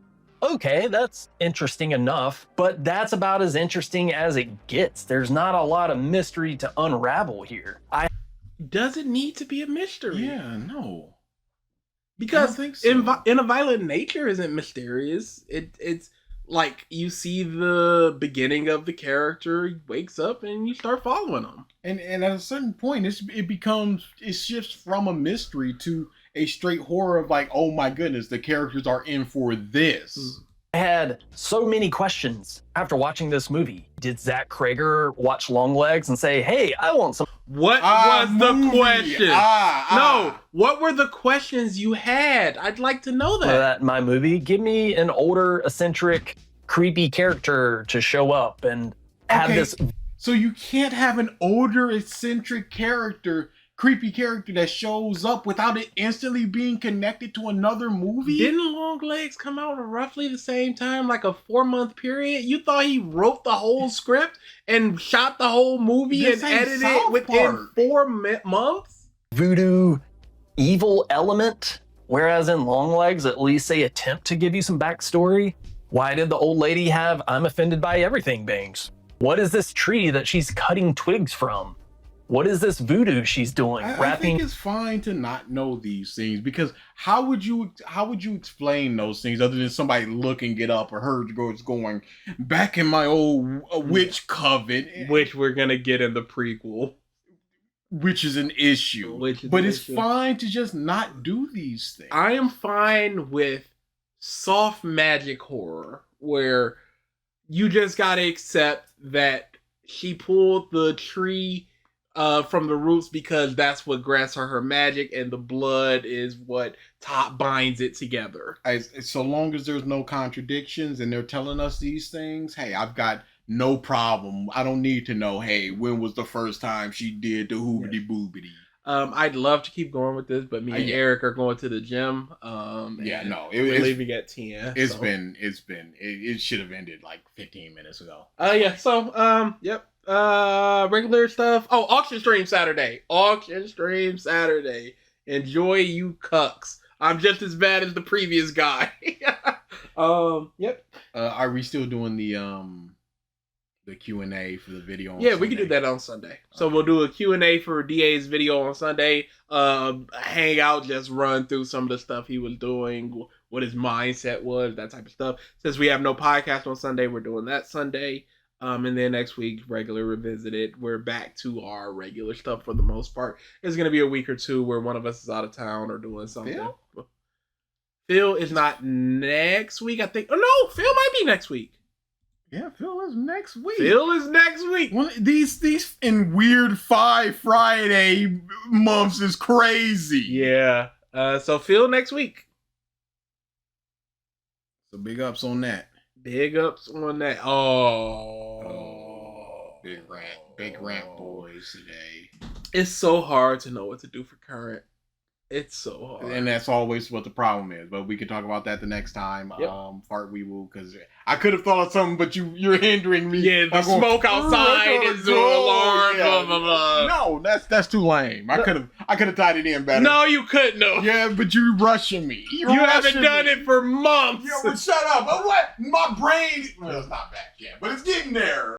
Okay, that's interesting enough, but that's about as interesting as it gets. There's not a lot of mystery to unravel here. Does it need to be a mystery? Yeah, no. Because I don't think so. in a Violent Nature isn't mysterious. It's like you see the beginning of the character, he wakes up, and you start following him. And at a certain point, it shifts from a mystery to a straight horror of like, oh my goodness, the characters are in for this. I had so many questions after watching this movie. Did Zach Krager watch Longlegs and say, hey, I want some... What was the movie. question? No, what were the questions you had? I'd like to know that. In my movie, give me an older, eccentric, creepy character to show up and have this... So you can't have an older, eccentric character, creepy character that shows up without it instantly being connected to another movie? Didn't Longlegs come out at roughly the same time, like a 4-month period? You thought he wrote the whole script and shot the whole movie and edited it within 4 months? Voodoo evil element, whereas in Longlegs, at least they attempt to give you some backstory. Why did the old lady have I'm offended by everything bangs? What is this tree that she's cutting twigs from? What is this voodoo she's doing? I think it's fine to not know these things, because how would you explain those things other than somebody looking it up or her going back in my old witch coven, which we're gonna get in the prequel, which is an issue. But it's fine to just not do these things. I am fine with soft magic horror where you just gotta accept that she pulled the tree from the roots because that's what grants her magic, and the blood is what binds it together. So long as there's no contradictions and they're telling us these things, hey, I've got no problem. I don't need to know, hey, when was the first time she did the hoobity boobity? I'd love to keep going with this, but me and Eric are going to the gym. We're leaving at 10. It should have ended like 15 minutes ago. Regular stuff. Oh, auction stream Saturday. Enjoy, you cucks. I'm just as bad as the previous guy. Are we still doing the Q&A for the video on Sunday? Sunday? We can do that on Sunday. So we'll do a Q&A for DA's video on Sunday. Hang out, just run through some of the stuff he was doing, what his mindset was, that type of stuff. Since we have no podcast on Sunday, we're doing that Sunday. And then next week, regular revisited. We're back to our regular stuff for the most part. It's going to be a week or two where one of us is out of town or doing something. Phil is not next week, I think. Oh, no, Phil might be next week. Yeah, Phil is next week. These in weird 5 Friday months is crazy. Yeah. So Phil next week. So big ups on that. Oh. Big rant boys today. It's so hard to know what to do for current. It's so hard. And that's always what the problem is. But we can talk about that the next time. Fart we will, because I could have thought of something, but you're hindering me. Yeah, the smoke outside is the alarm. Blah, blah, blah. No, that's too lame. I could have tied it in better. No, you couldn't have. Yeah, but you're rushing me. You haven't done it for months. Yo, shut up. But what? My brain. Well, it's not back yet, but it's getting there.